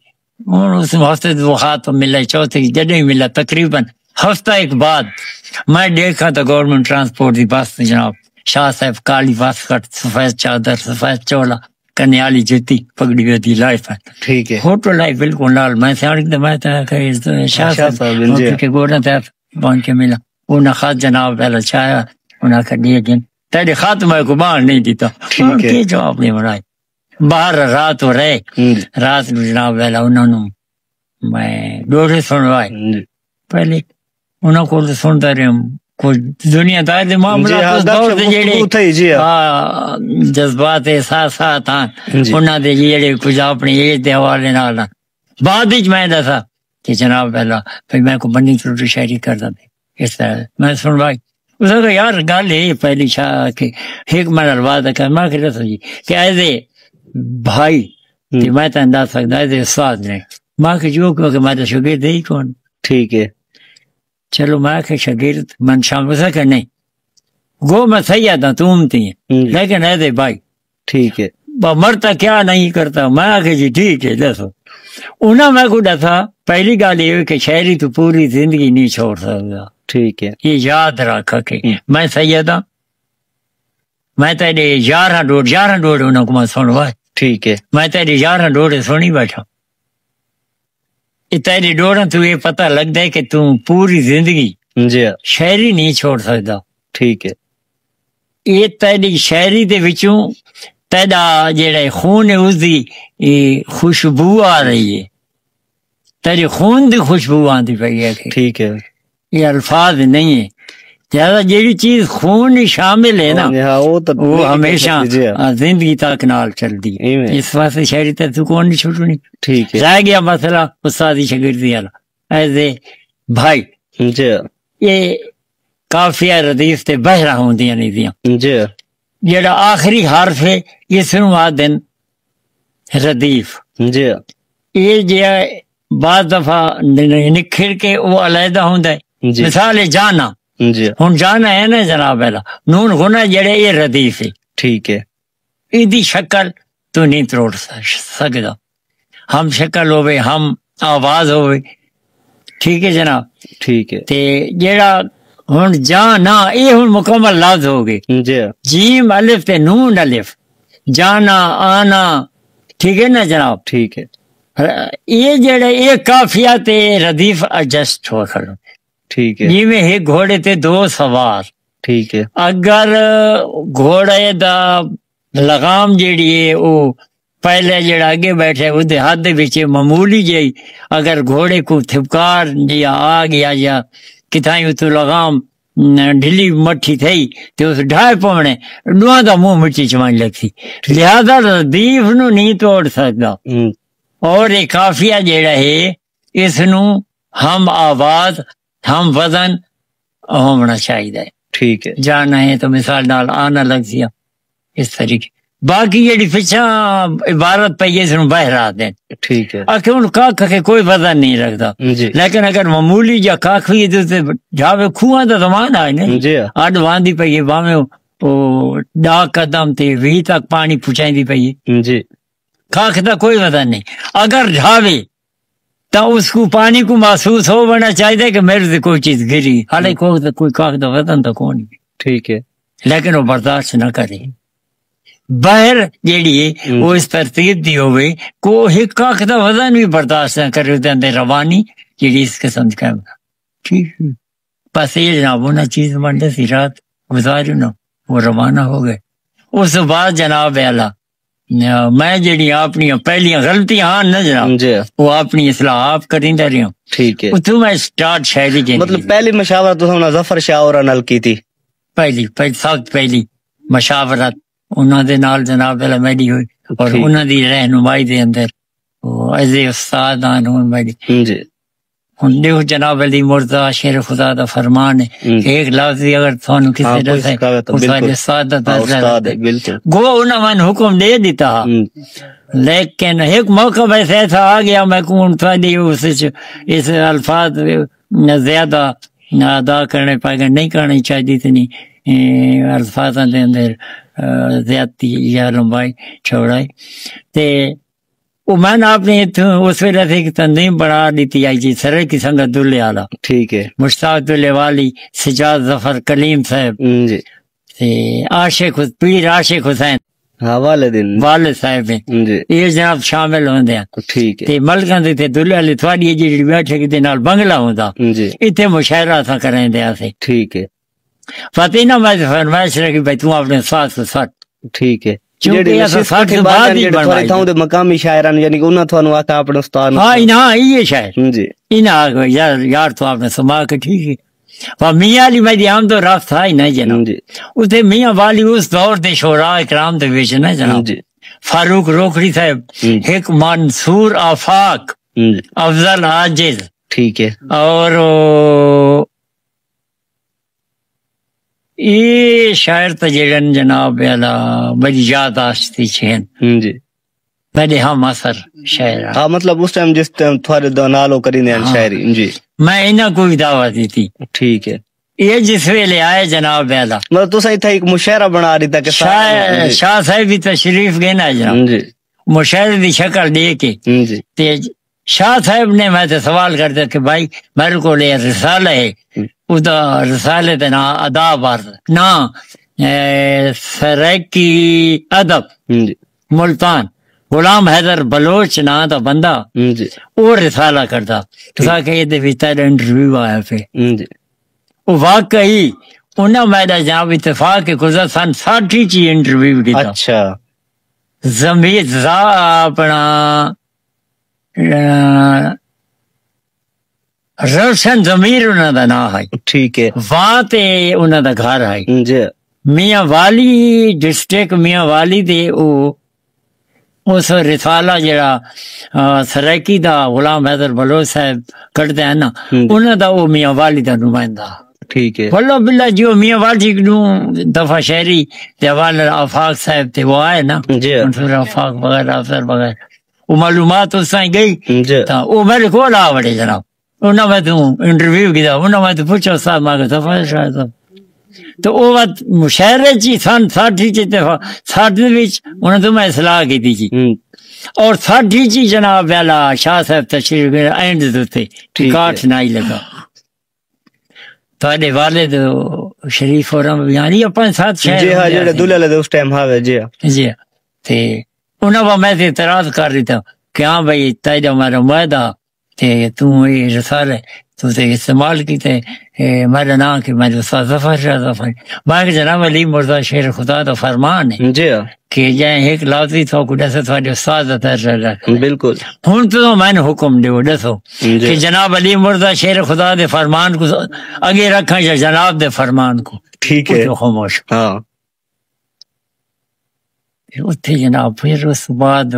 ہوں اس ہفتے وہ ہاتھ ملا چوتھے جڈے ملا تقریباً ہفتہ ایک بعد میں دیکھا تو گورنمنٹ ٹرانسپورٹ کی بس جناب شاہ صاحب کالی بس کٹ سفید چادر سفید چولا کنے والی جتی پگڑی ہوتی لائف ہے ٹھیک ہے فوٹو لائی بالکل نال میں شاہ صاحب کے گورنر صاحب پہنچ کے ملا انہیں خط جناب پہلا چاہیا انہیں آخر دیے گن تیرے خط میں کو باہر نہیں دیتا کی جواب نہیں بنائے باہر رات ہو رہے رات میں جناب پہلا انہوں نے میں ڈوڑے سنوائے پہلے انہوں کو سنتا رہے کچھ دنیا دار دے معاملات دور دے جڑے جذبات احساسات ہیں انہوں دے جڑے کچھ اپنی ایج دے حوالے نال بعد وچ میں دسا کہ جناب پہلا پھر میں کو بنی تروٹی شاعری کرتا تھے اس طرح میں سنوائی اس نے کہا یار گل ہے پہلی شاہ کہ ایک منٹ بعد میں کہ دسو جی کہ ایسے بھائی میں تو انداز سکتا ایسے استاد نے ماں کہ جو کہ میں تو شاگرد ہی کون ٹھیک ہے چلو میں کہ شاگرد من شام اسے کہ نہیں گو میں سید ہوں تم تھی لیکن ایسے بھائی ٹھیک ہے مرتا کیا نہیں کرتا میں کہ جی ٹھیک ہے دسو انہوں میں کو دسا پہلی گل یہ کہ شہری تو پوری زندگی نہیں چھوڑ سکتا ٹھیک ہے یہ یاد رکھ کے میں سید ہوں میں تیرے 11 ڈوڑ انہوں کو میں سنوا ٹھیک ہے میں تیرے 11 ڈوڑے سنی بیٹھا تیری ڈوڑا تو یہ پتہ لگتا ہے کہ تم پوری زندگی جی شہری نہیں چھوڑ سکتا ٹھیک ہے یہ تیری شہری دے وچوں تیرا جیڑا خون ہے اس دی خوشبو آ رہی ہے تیری خون دی خوشبو آتی پئی ہے ٹھیک ہے یہ الفاظ نہیں ہے زیادہ جیڑی چیز خون شامل ہے نا وہ ہمیشہ زندگی تک نال چلتی ہے اس واسطے شہری تے تو کون نہیں چھوٹنی ٹھیک ہے رہ گیا مسئلہ استادی شاگردی والا ایسے بھائی جی یہ کافیہ ردیف تے بہرا ہوندیاں نہیں دیاں جی جیڑا آخری حرف ہے یہ سنو آدن ردیف جی یہ جیا بعض دفعہ نکھر کے وہ علیحدہ ہوندا ہے مثال ہے جانا جی ہوں جانا ہے نا جناب پہلا نون گنا جڑے یہ ردیف ہے ٹھیک ہے ایدی شکل تو نہیں توڑ سکتا ہم شکل ہوئے ہم آواز ہوئے ٹھیک ہے جناب ٹھیک ہے تے جڑا ہوں جانا یہ ہوں مکمل لفظ ہو گئے جی جیم الف تے نون الف جانا آنا ٹھیک ہے نا جناب ٹھیک ہے یہ جڑے یہ کافیہ تے ردیف ایڈجسٹ ہو کر ٹھیک ہے جی میں ایک گھوڑے تے 2 سوار ٹھیک ہے اگر گھوڑے دا لگام جیڑی ہے وہ پہلے جڑا اگے بیٹھے وہ ہاتھ دے وچ معمولی جی اگر گھوڑے کو تھپکار یا آ گیا یا کتھائیں تو لگام ڈھلی مٹھی تھی تو اس ڈھائے پونے ڈواں دا منہ مٹی چوان لگتی لہذا ردیف نو نہیں توڑ سکتا اور یہ کافیہ جیڑا ہے اس نو ہم آواز ہم وزن ہونا چاہیے ٹھیک ہے جانا ہے تو مثال نال آنا لگ دیا اس طریقے باقی جیڑی پچھا عبارت پہ اس نو بہر آتے ٹھیک ہے آخر ان کاکھ کے کوئی وزن نہیں رکھتا لیکن اگر معمولی یا کاکھ ہوئی تو جاوے کھواں دا زمان آئے نا اڈ واندی پئی باویں وہ ڈا قدم تے وی تک پانی پہنچائی دی پئی جی کاکھ دا کوئی وزن نہیں اگر ڈھاوے تو اس کو پانی کو محسوس ہو بنا چاہیے کہ میرے سے کوئی چیز گری حالانکہ کوئی کاغذ دا وزن تو کون ٹھیک ہے لیکن وہ برداشت نہ کرے باہر جیڑی ہے وہ اس ترتیب دی ہوئے کو ایک کاغذ دا وزن بھی برداشت نہ کرے دے اندر روانی جیڑی اس قسم کا ٹھیک بس یہ جناب وہ نہ چیز منڈے سی رات گزاری نا وہ روانہ ہو گئے اس بعد جناب اعلیٰ میں جڑی اپنی پہلیاں غلطیاں ہاں نہ جناب وہ اپنی اصلاح آپ کریندا رہی ہوں ٹھیک ہے تو میں سٹارٹ شاعری کے مطلب پہلی مشاورت تو ہم ظفر شاہ اور نال کی تھی سخت پہلی مشاورت انہوں دے نال جناب والا میری ہوئی اور انہوں دی رہنمائی دے اندر وہ ایسے استاد آن میری جی ہوں دیکھو جناب علی مرزا شیر خدا دا فرمان ہے کہ ایک لفظ اگر تھانوں کسی دسے وہ سارے استاد دا گو انہوں نے حکم دے دیتا لیکن ایک موقع ویسے ایسا آ گیا میں کون تھوڑی اس الفاظ زیادہ ادا کرنے پائے گا نہیں کرنی چاہیے اتنی الفاظ دے اندر زیادتی یا لمبائی چوڑائی تے وہ میں نے آپ نے اس ویلے سے ایک تنظیم بنا دیتی آئی جی سرے کی سنگت دلے والا ٹھیک ہے مشتاق دلے والی سجاد ظفر کلیم صاحب جی تے عاشق پیر عاشق حسین ہاں والد صاحب ہیں جی یہ جناب شامل ہوندے ہیں ٹھیک ہے تے ملکاں دے تے دلے والی تھوڑی جی بیٹھے دے نال بنگلہ ہوندا جی اتنے مشاعرہ تھا کریں دے سے ٹھیک ہے پتہ نہ میں فرمائش رکھی بھائی تو اپنے ساتھ کو سٹ ٹھیک ہے چونکہ یہ سٹ کے بعد ہی بنوائی تھاؤں دے مقامی شاعران یعنی کہ انہاں تھانوں آکھا اپنے استاد ہاں انہاں یہ شاعر جی انہاں آگو یار تو آپ نے سما کے ٹھیک ہے وہ میاں علی میری آمد و رفت تھا ہی نہیں جناب جی اسے میاں والی اس دور دے شعراء اکرام دے وچ نا جناب جی فاروق روکڑی صاحب ایک منصور آفاق افضل عاجز ٹھیک ہے اور یہ شاعر تجرن جناب والا بڑی یاداشتی چھین جی بڑے ہم اثر شاعر ہاں مطلب اس ٹائم جس ٹائم تھوڑے نالو کریندے ہیں شاعری جی میں انہاں کوئی دعوت دی تھی ٹھیک ہے یہ جس ویلے آئے جناب والا مطلب تو صحیح تھا ایک مشاعرہ بنا رہی تھا کہ شاہ صاحب بھی تشریف گئے نا جناب جی مشاعرے دی شکل دے کے جی تے شاہ صاحب نے میں تے سوال کر دیا کہ بھائی میرے کو یہ رسالہ ہے اس دا رسالے تے نا اداب نا سریکی ادب جی ملتان غلام حیدر بلوچ نا دا بندہ جی وہ رسالہ کرتا تو کہ یہ دے وچ انٹرویو آیا پہ جی وہ واقعی انہاں میرا جناب اتفاق کے گزر سن 60 چی انٹرویو کیتا اچھا زمیر اپنا روشن ضمیر انہاں دا نا ہے ٹھیک ہے وہاں تے انہاں دا گھر ہے جی میاں والی ڈسٹرکٹ میاں والی دے او اس رسالہ جڑا سریکی دا غلام حیدر بلوچ صاحب کٹتے ہیں نا انہاں دا وہ میاں والی دا نمائندہ ٹھیک ہے واللہ باللہ جو میاں والی نو دفعہ شہری دیوال آفاق صاحب تے وہ آئے نا جی منصور آفاق وغیرہ افسر وغیرہ وہ معلومات اس تائیں گئی جی تا وہ میرے کو لا وڑے جناب انہاں میں تو انٹرویو کیا انہاں میں تو پوچھا استاد ماں کے دفعہ شاید تو وہ وقت مشاعرے چی سن 60 چی دفعہ 60 وچ انہاں تو میں اصلاح کی تھی جی اور 60 چی جناب والا شاہ صاحب تشریف گئے اینڈ دوتے کاٹ نہیں لگا تھوڑے والد شریف اور یعنی اپنے ساتھ شہر جی ہاں جڑے دلہے لے اس ٹائم ہاوے جی جی تے انہاں وہ میں اعتراض کر رہی تھا کہ ہاں بھائی تیرا ہمارا معاہدہ تے تو یہ رسالہ تو تے استعمال کیتے میرا نام کہ میں استاد ظفر شاہ ظفر میں کہ جناب علی مرزا شیر خدا دا فرمان ہے جی کہ جائیں ایک لازمی تھا کو دسو تھوڑے استاد دا درجہ بالکل ہن تو میں نے حکم دیو دسو کہ جناب علی مرزا شیر خدا دے فرمان کو آگے رکھا یا جناب دے فرمان کو ٹھیک ہے خاموش ہاں اتھے جناب پھر اس بعد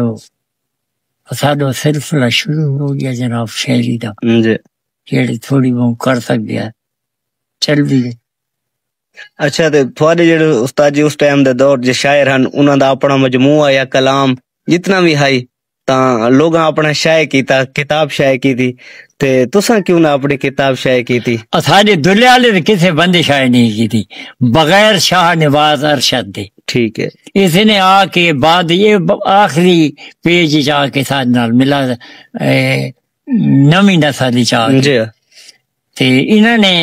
ساڈا سلسلہ شروع ہو گیا جناب شہری دا جی جیڑی تھوڑی بہت کر سکتے ہیں چل بھی گئے اچھا تے تھوڑے جڑے استاد جی اس ٹائم دے دور جے شاعر ہن انہاں دا اپنا مجموعہ یا کلام جتنا بھی ہے تاں لوگاں اپنا شائع کیتا کتاب شائع کیتی تے تساں کیوں نہ اپنی کتاب شائع کیتی سارے دلے والے نے کسی بندے شائع نہیں کی تھی بغیر شاہ نواز ارشد دے ٹھیک ہے اس نے آ کے بعد یہ آخری پیج جا کے ساتھ نال ملا نمی نسل چاہ جی تے انہوں نے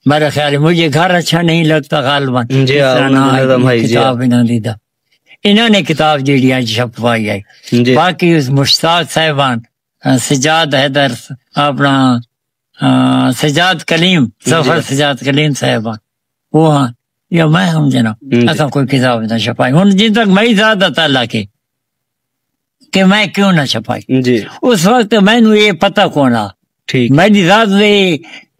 میرا خیال ہے مجھے گھر اچھا نہیں لگتا غالباً جی کتاب انہوں نے دا انہوں نے کتاب جیڑی آج چھپوائی ہے باقی اس مشتاق صاحبان سجاد حیدر اپنا سجاد کلیم ظفر سجاد کلیم صاحبان وہ ہاں یا میں ہوں جناب ایسا کوئی کتاب نہ چھپائی ہوں جن تک میں زیادہ تعلق ہے کہ میں کیوں نہ چھپائی جی اس وقت میں نے یہ پتہ کونا میری ذات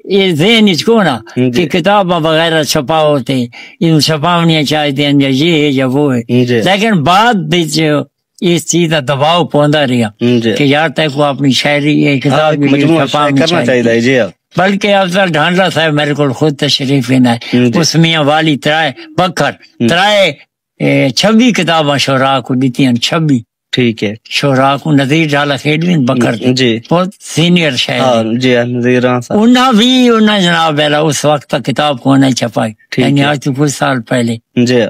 یہ ذہن اس کو نا کہ کتاباں وغیرہ چھپاؤ تے ان چھپاونیاں چاہتے ہیں یا یہ ہے یا وہ ہے لیکن بعد اس چیز کا دباؤ پوندا رہا کہ یار تک کو اپنی شاعری کتاب چھپاونی چاہیے بلکہ افضل ڈھانڈلا صاحب میرے کو خود تشریف لینا ہے اس میاں والی ترائے بکر ترائے 26 کتاباں شعراء کو دیتی ہیں 26 ٹھیک ہے شعراء کو نظیر ڈالا خیڈوین بکر جی بہت سینئر شاعر جی نظیر انہاں بھی انہاں جناب بیلا اس وقت تک کتاب کو نہیں چھپائی یعنی آج تو کچھ سال پہلے جی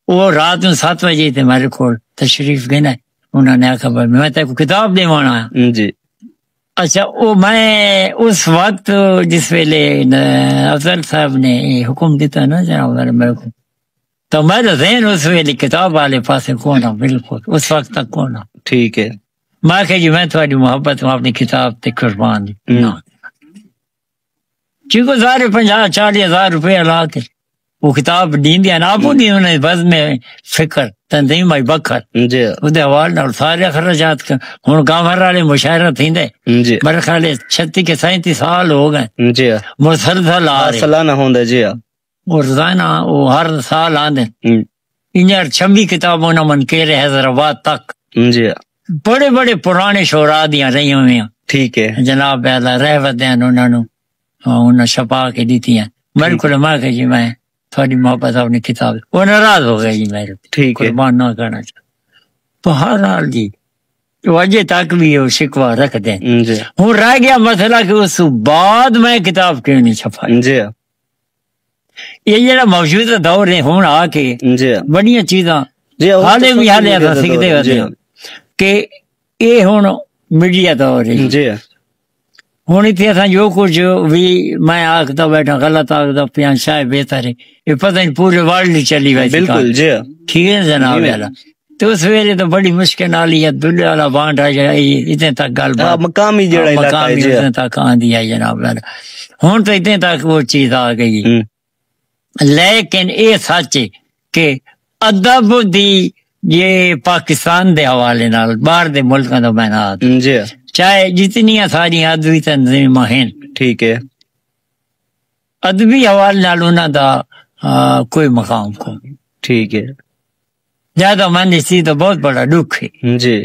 وہ رات میں 7 بجے تھے میرے کو تشریف گنا، انہوں نے آخر میں تے کو کتاب دیوانا آیا جی اچھا وہ میں اس وقت جس ویلے افضل صاحب نے حکم دیتا نا جناب میرے کو، تو میرا ذہن اس ویلے کتاب والے پاسے کونا، بالکل اس وقت تک کونا. ٹھیک ہے. میں کہ جی میں تھوڑی محبت ہوں اپنی کتاب تے قربان دی چیکو سارے 50-40 روپے لا کے وہ کتاب دیندیا نا آپ دی انہیں بز میں فکر تنظیم آئی بکر جی وہ حوالے نال سارے اخراجات کا ہوں گاؤں والے مشاعرہ تھیندے جی میرے خیال 36 کے 37 سال ہو گئے جی مسلسل آ رہے سالانہ ہوندا جی اور روزانہ وہ ہر سال آندے انجر 26 کتابوں نہ من کے رہے حیدرآباد تک جی بڑے بڑے پرانے شعراء دیاں رہی ہوئی ہیں. ٹھیک ہے جناب بیلا رہوت ہیں انہوں نے چھپا کے دیتی ہیں میرے کو میں کہ جی میں تھوڑی محبت اپنی کتاب وہ ناراض ہو گئے جی میرے ٹھیک ہے قربان نہ کرنا چاہتا تو ہر حال جی وجہ تک بھی وہ شکوہ رکھ دیں. ہوں رہ گیا مسئلہ کہ اس بعد میں کتاب کیوں نہیں چھپائی. جی یہ جڑا موجودہ دور ہے ہوں آ کے بڑیاں چیزاں حالے بھی حالے ایسا سیکھتے ہوتے ہیں کہ یہ ہوں میڈیا دور ہے جی ہوں اتنے جو کچھ بھی میں آختا بیٹھا غلط آختا پیا شاید بہتر ہے یہ پتہ نہیں پورے ورلڈ چلی ویسی بالکل جی ٹھیک ہے جناب والا. تو اس ویلے تو بڑی مشکل آلی ہے دلے والا بانڈ آ جائے اتنے تک گل بات مقامی اتنے تک آندی ہے جناب والا. ہوں تو اتنے تک وہ چیز آ گئی لیکن یہ سچ ہے کہ ادب دی یہ پاکستان دے حوالے نال باہر دے ملکوں تو میں نہ چاہے جتنی ساری ادبی تنظیماں ہیں ٹھیک ہے ادبی حوالے نال انہوں دا کوئی مقام کو ٹھیک ہے زیادہ من سی تو بہت بڑا دکھ ہے جی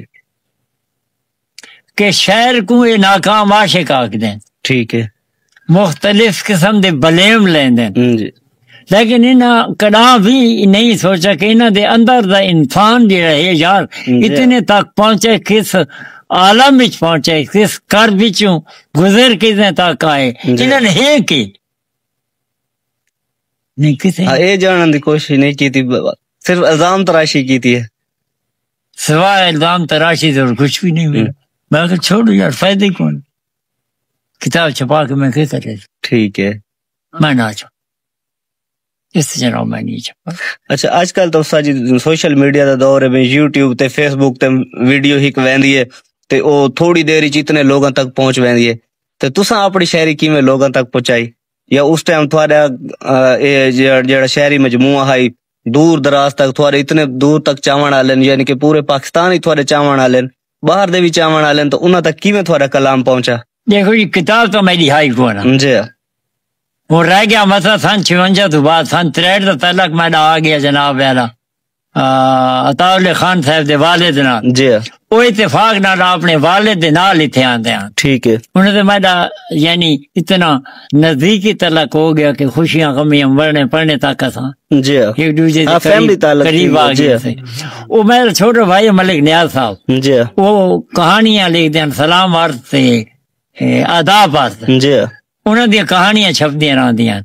کہ شہر کو یہ ناکام عاشق آکھ دیں ٹھیک ہے مختلف قسم دے بلیم لین دیں جی لیکن انہاں کدا بھی نہیں سوچا کہ انہاں دے اندر دا انسان جڑا ہے یار اتنے تک پہنچے کس عالم وچ پہنچے کس کر وچوں گزر کتنے تک آئے انہاں نے ہے کہ نہیں کسے اے جانن دی کوشش نہیں کی تھی صرف الزام تراشی کی تھی سوائے الزام تراشی سے کچھ بھی نہیں ملا. میں کہ چھوڑو یار فائدے کون کتاب چھپا کے میں کیا کرے. ٹھیک ہے میں نہ چھپا اس جناب میں نہیں چھپا. اچھا آج کل تو ساجی سوشل میڈیا دا دور ہے میں یوٹیوب تے فیس بک تے ویڈیو ہک ویندی ہے تے او تھوڑی دیر اتنے لوگوں تک پہنچ ویندی ہے تے تساں اپنی شہری کیویں لوگوں تک پہنچائی یا اس ٹائم تھوڑا جڑا شہری مجموعہ ہے دور دراز تک تھوڑے اتنے دور تک چاون والے یعنی کہ پورے پاکستان ہی تھوڑے چاون والے باہر دے بھی چاون والے تو انہاں تک کیویں تھوڑا کلام پہنچا. دیکھو جی کتاب تو میری ہائی کو نا جی وہ رہ گیا مسئلہ سن 56 تو بعد سن 63 تلک میں آ گیا جناب والا عطا اللہ خان صاحب دے والد نال جی وہ اتفاق نال اپنے والد دے نال اتنے آندے ہیں. ٹھیک ہے انہوں نے میرا یعنی اتنا نزدیکی تعلق ہو گیا کہ خوشیاں غمیاں مرنے پڑھنے تک اساں جی ایک دوسرے کے قریب آ گئے تھے. وہ میرا چھوٹا بھائی ملک نیاز صاحب جی وہ کہانیاں لکھ دیں سلام عرض سے آداب عرض جی انہوں دیا کہانیاں چھپ دیا رہندیاں.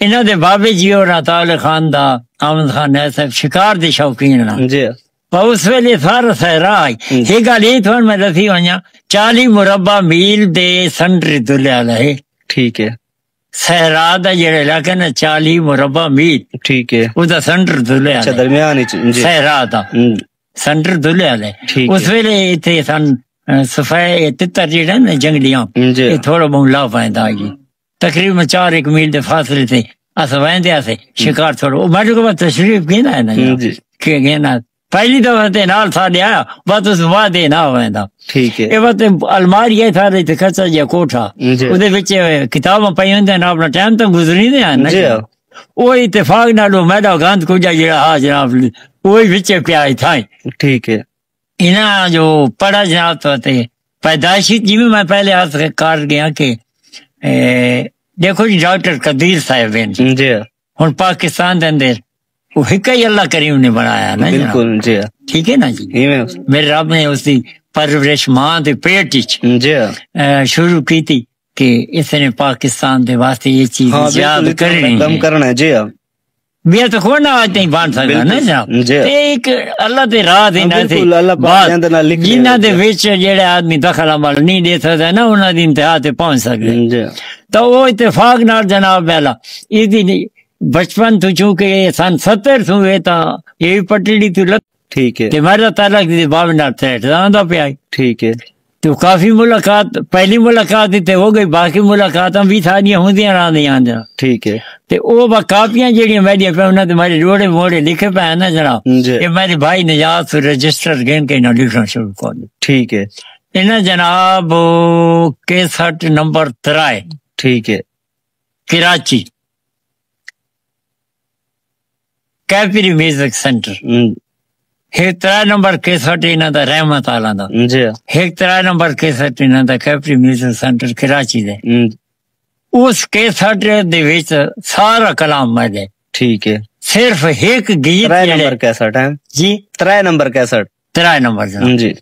انہوں دے بابے جی اور عطا اللہ خان دا احمد خان نیاز صاحب شکار دے شوقین نا جی اس ویلے سارا صحرا آئی یہ گل یہ تھوڑا میں دسی ہوئی 40 مربع میل دے سنٹر دلے والا ہے. ٹھیک ہے صحرا دا جڑا علاقہ نا 40 مربع میل ٹھیک ہے وہ دا سنٹر دلے والا درمیان صحرا دا سنٹر دلے والا اس ویلے اتنے سن صفائی تتر جڑا نا جنگلیاں یہ تھوڑا بہت لا پائندا جی تقریباً 4 میل دے فاصلے تے اس ویندے سے شکار تھوڑا میرے کو تشریف گینا ہے نا کہ گینا پہلی دفعہ تے نال ساڈے آیا بات اس بعد نہ ویندا. ٹھیک ہے اے وقت الماری ہے سارے تے کچا جیا کوٹھا اودے وچ کتاباں پئی ہوندے نا اپنا ٹائم تو گزری دے نا وہ اتفاق نال میرا گند کو جڑا ہاں جناب وہی وچ پیا تھا. ٹھیک ہے انہاں جو پڑھا جناب تو تے پیدائشی جی میں پہلے ہاتھ کار گیا کہ دیکھو جی ڈاکٹر قدیر صاحب ہیں جی ہن پاکستان دے اندر وہ ایک ہی اللہ کریم نے بنایا نا بالکل جی ٹھیک ہے نا جی میرے رب نے اس کی پرورش ماں دے پیٹ جی شروع کی تھی کہ اس نے پاکستان دے واسطے یہ چیز ایجاد کرنی ہے. بیا تو کون آج نہیں بان سکتا نا جناب. ایک اللہ دے راہ دے جنہ دے وچ جڑے آدمی دخل عمل نہیں دے سکتا نا انہاں دی انتہا تے پہنچ سکتے. تو وہ اتفاق نال جناب بیلا یہ بچپن تو چونکہ سن 70 تو یہ تا یہ پٹڑی تو لگ ٹھیک ہے. میرا تعلق دی باب نال سیٹ آندا پیا. ٹھیک ہے. تو کافی ملاقات پہلی ملاقات تے ہو گئی باقی ملاقاتاں بھی ساریاں ہوندیاں رہندیاں جناب. ٹھیک ہے. تے او با کاپیاں جڑیاں میڈیا پہ انہاں تے میرے جوڑے موڑے لکھے پے نا جناب یہ میرے بھائی نجات رجسٹر گین کے نہ لکھنا شروع کر دیا. ٹھیک ہے. انہاں جناب 61 نمبر 3 ٹھیک ہے. کراچی کیپری میوزک سینٹر ایک 3 نمبر 61 انہاں دا رحمت آلا دا ایک 3 نمبر 61 انہاں دا کیپری میوزک سینٹر کراچی دے. اس 61 دے وچ سارا کلام میں دے. ٹھیک ہے. صرف ایک گیت 3 نمبر 61 ہے جی 3 نمبر 61 3 نمبر جی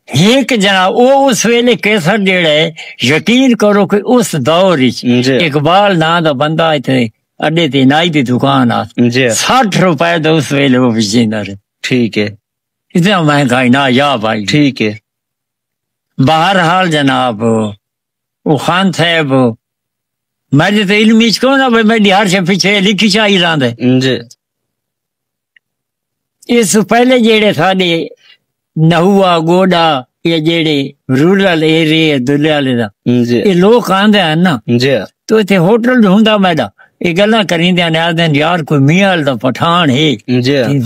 ایک جناب وہ اس ویلے 61 جڑا ہے یقین کرو کہ اس دور وچ اقبال نا دا بندہ ایتھے اڈے تے نائی دی دکان آ 60 روپے دا اس ویلے وہ وچیندا رہے. ٹھیک ہے. اتنا مہنگائی نہ یا بھائی. ٹھیک ہے. بہرحال جناب وہ خان صاحب میرے تو علم کو نا بھائی میری ہر شے پیچھے لکھی چاہی راندے جی. اس پہلے جیڑے ساڈے نہوا گوڈا یہ جیڑے رورل ایریا دلے والے دا یہ لوگ آندے ہیں نا تو اتنے ہوٹل ہوندا میڈا یہ گلاں کریندے نے آدھے یار کوئی میال دا پٹھان ہے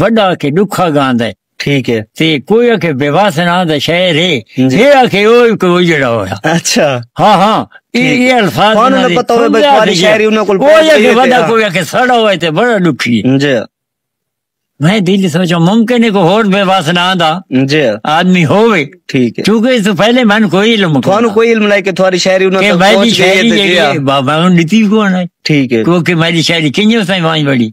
وڈا کے دکھا گاندا ہے. ٹھیک ہے. تے کوئی کہ بیواس نا دا شہر ہے یہ کہ وہ کوئی جڑا ہویا. اچھا ہاں ہاں یہ الفاظ انہاں نے پتہ ہوے بھائی شہری انہاں کول کوئی کہ وڈا کوئی کہ سڑا ہوئے تے بڑا دکھی جی. میں دل سوچا ممکن ہے کوئی اور بیواس نا دا آدمی ہوئے. ٹھیک ہے. چونکہ اس پہلے من کوئی علم تھانو کوئی علم نہیں کہ تھوڑی شہری انہاں تک پہنچ گئی ہے بابا ان دتی کون ہے. ٹھیک ہے. کیونکہ میری شہری کنجو سائیں وہاں بڑی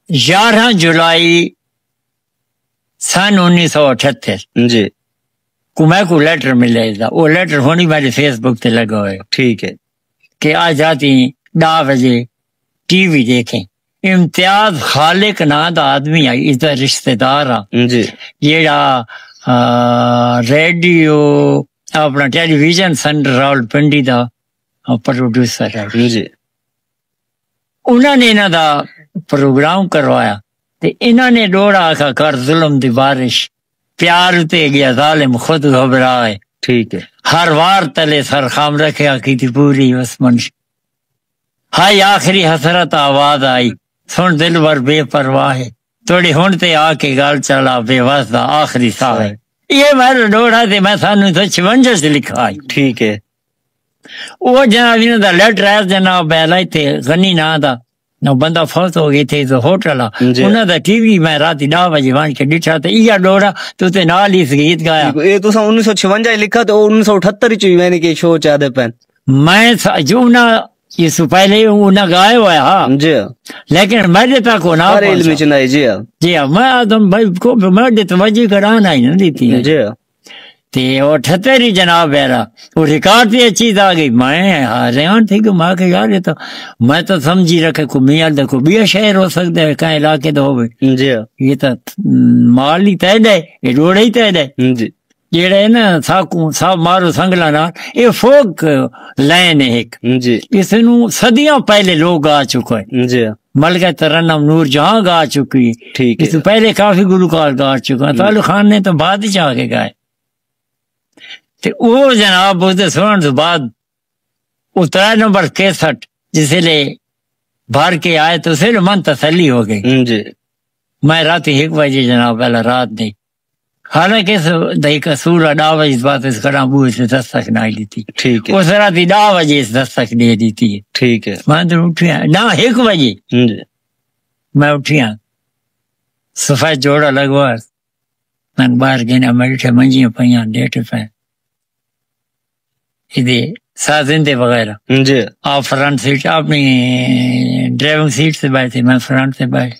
11 جولائی سن 1978 جی کو میں کو لیٹر ملے تھا. وہ لیٹر ہونی میرے فیس بک تے لگا ہوئے. ٹھیک ہے. کہ آج جاتی 10 بجے ٹی وی دیکھیں. امتیاز خالق نا دا آدمی آئی اس دا رشتہ دار آ جیڑا ریڈیو اپنا television centre Rawalpindi دا پروڈیوسر ہے جی. انہوں نے انہوں دا پروگرام کروایا تے انہوں نے ڈوڑا آکھا کر ظلم دی بارش پیار تے گیا ظالم خود گھبرائے. ٹھیک ہے. ہر وار تلے سر خام رکھیا کی تھی پوری اس منش ہائی آخری حسرت آواز آئی سن دل بر بے پرواہ ہے توڑی ہون تے آ کے گال چلا بے واسطہ آخری سا ہے. یہ میرا ڈوڑا تے میں سانو تو 56 سے لکھا آئی. ٹھیک ہے. وہ جناب انہوں دا لیٹر ہے جناب بیلائی تے غنی نا دا نو بندہ فوت ہو گئی تھے تو ہوٹل انہوں دا ٹی وی میں راتی 10 بجے وان کے ڈٹھا تے یہ ڈوڑا تو تے نال اس گیت گایا. یہ تو 1956 لکھا تو 1978 چ میں نے کہ شو چا دے پین میں جو نہ اس پہلے انہاں گائے ہوا ہے. ہاں جی. لیکن میرے تک کو نہ علم چ نہیں. جی جی میں آدم بھائی کو میں توجہ کرانا ہی نہ دیتی ہے. جی تے 78 جناب میرا وہ ریکارڈ بھی چیز آ گئی. میں حیران تھی کہ ماں کے یار یہ تو میں تو سمجھی رکھے کو میاں دیکھو بھی شہر ہو سکتا ہے کہیں علاقے تو ہوئے. جی یہ تو مال ہی تید ہے یہ روڑے ہی تید ہے. جی جیڑا ہے نا ساکوں سا مارو سنگلا نا یہ فوک لائن ہے ایک. جی اس نو صدیاں پہلے لوگ آ چکے ہیں. جی ملکہ ترنم نور جہاں گا چکی. ٹھیک ہے. اس پہلے کافی گلوکار گا چکے ہیں. تعلق خان نے تو بعد ہی چاہ کے گائے. تے وہ جناب اس سنن تو بعد وہ 3 نمبر 61 جس لے بھر کے آئے تو اسے من تسلی ہو گئی. جی میں راتی 1 بجے جناب پہلا رات نہیں حالانکہ دہی کا سورہ 10 بجے اس بات اس کرام بوئے سے دستک نہ لی تھی. ٹھیک ہے. اس راتی 10 بجے اس دستک دے دی تھی. ٹھیک ہے. میں تو اٹھیا نہ 1 بجے میں اٹھیا سفید جوڑا لگوا میں باہر گیا میٹھے منجیاں پہیاں ڈیٹ پہ یہ سازندے وغیرہ. جی آپ فرنٹ سیٹ اپنی ڈرائیونگ سیٹ سے بیٹھے میں فرنٹ سے بیٹھ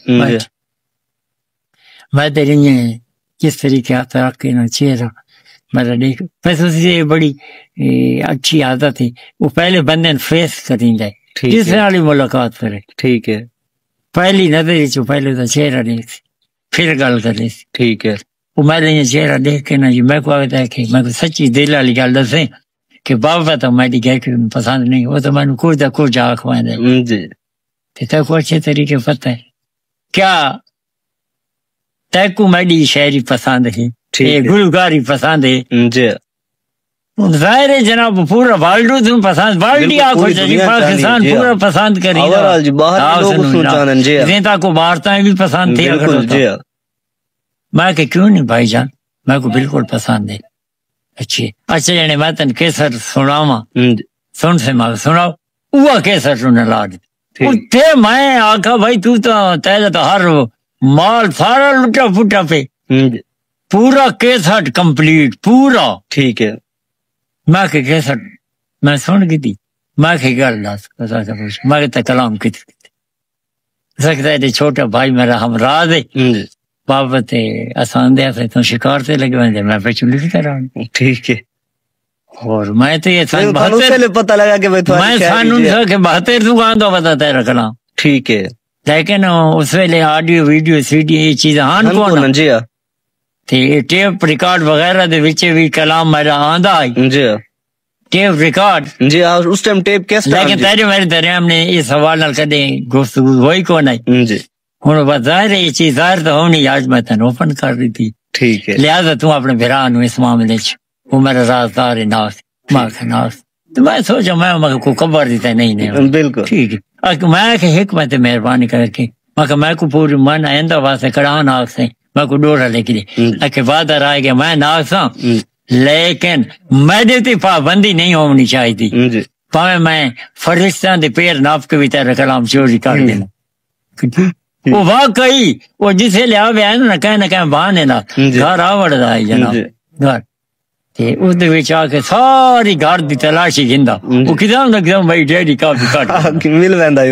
میں تیری کس طریقے آتا رکھے نا چہرہ میرا دیکھ بس اسی سے بڑی اچھی عادت تھی. وہ پہلے بندے فیس کریں جائے جس نال ملاقات کرے. ٹھیک ہے. پہلی نظر چ پہلے تو چہرہ دیکھ پھر گل کرے. ٹھیک ہے. وہ میں نے چہرہ دیکھ کے نا جی میں کو آگے کہ میں کو سچی دل والی گل دسیں کہ بابا تو میری گائکی پسند نہیں, وہ تو میں نے کچھ دا کچھ آخوائیں دے. جی. تے کو اچھے طریقے پتہ ہے کیا تے کو میری شاعری پسند ہے, گلوکاری پسند ہے. جی. ظاہر ہے جناب پورا ورلڈ تم پسند ورلڈ آخو جی پاکستان پورا پسند کری زیتا کو بارتائیں بھی پسند تھی. میں کہ کیوں نہیں بھائی جان, میں کو بالکل پسند ہے. اچھی اچھا جانے میں تن کیسر سناواں سن سے میں سناؤ وہ کیسر سننے لا دی میں آکھا بھائی تو تیجا تو ہر مال سارا لٹا پھٹا پہ پورا کیسٹ کمپلیٹ پورا. ٹھیک ہے. میں کہ کیسٹ میں سن کی تھی میں کہ گل دس میں کہ کلام کی سکتا ہے چھوٹا بھائی میرا ہمراہ دے بابا تے آسان دیا سے تو شکار سے لگے ہوئے میں پہ چلی کر رہا ہوں. ٹھیک ہے. اور میں تو یہ سن پتہ لگا کہ میں سن کہ 72 دکان تو پتا تیرا کلام. ٹھیک ہے. لیکن اس ویلے آڈیو ویڈیو سی ڈی یہ چیزیں آن کون تے ٹیپ ریکارڈ وغیرہ دے وچ بھی کلام میرا آندا آئی. جی. ٹیپ ریکارڈ جی اس ٹائم ٹیپ کیسے لیکن تیرے میرے درمیان نے اس حوالے نال کدے گفتگو ہوئی کون آئی. جی. ہوں بس ظاہر ہے یہ چیز ظاہر تو ہونی آج میں تین اوپن کر رہی تھی. ٹھیک ہے. لہٰذا تو اپنے بھرا نو اس معاملے چ وہ میرا رازدار ہے ناس ناس تو میں سوچا میں کو خبر دیتا نہیں. بالکل ٹھیک ہے. میں کہ حکمت مہربانی کر کے میں کو پوری من آئندہ واسطے کڑا ناک سے میں کو ڈوڑا لے کے وعدہ رہا کہ میں ناک سا لیکن میرے پابندی نہیں ہونی چاہیے. پاوے میں فرشتوں دے پیر ناپ کے بھی تیرا کلام چوری کر دینا. وہ واقعی وہ جسے لیا آیا نا کہیں بہانے نا گھر آوڑ رہا ہے جناب گھر اس آ کے ساری گھر دی تلاشی گندا وہ کدام نہ کدام بھائی ڈیڈی کافی کٹ مل ویندا.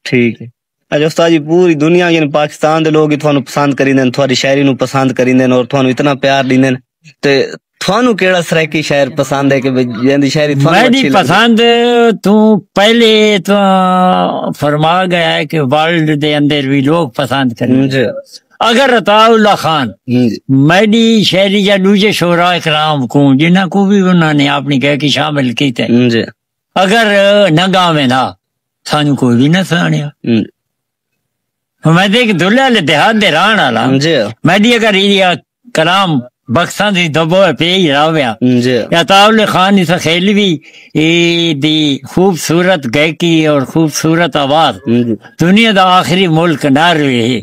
ٹھیک ہے. اچھا استاد جی پوری دنیا یعنی پاکستان دے لوگ تھانو پسند کریندے تھوڑی شاعری نو پسند کریندے اور تھانو اتنا پیار دیندے تے تھانو کیڑا سرائکی شاعر پسند ہے کہ جیندی شاعری تھانو اچھی پسند تو پہلے تو فرما گیا ہے کہ ورلڈ دے اندر بھی لوگ پسند کریں. اگر عطا اللہ خان میری شاعری یا دوسرے شعراء اکرام کو جنہاں کو بھی انہوں نے اپنی گائکی شامل کی تھے اگر نہ گاویں نہ سانو کوئی بھی نہ سنیا. میں دیکھ دلہا لے دیہات دے ران والا میں دی اگر یہ کلام بخشاں دی دبو پہ ہی راویا یا عطا خان اس خیلوی دی خوبصورت گائکی اور خوبصورت آواز دنیا دا آخری ملک نہ رہے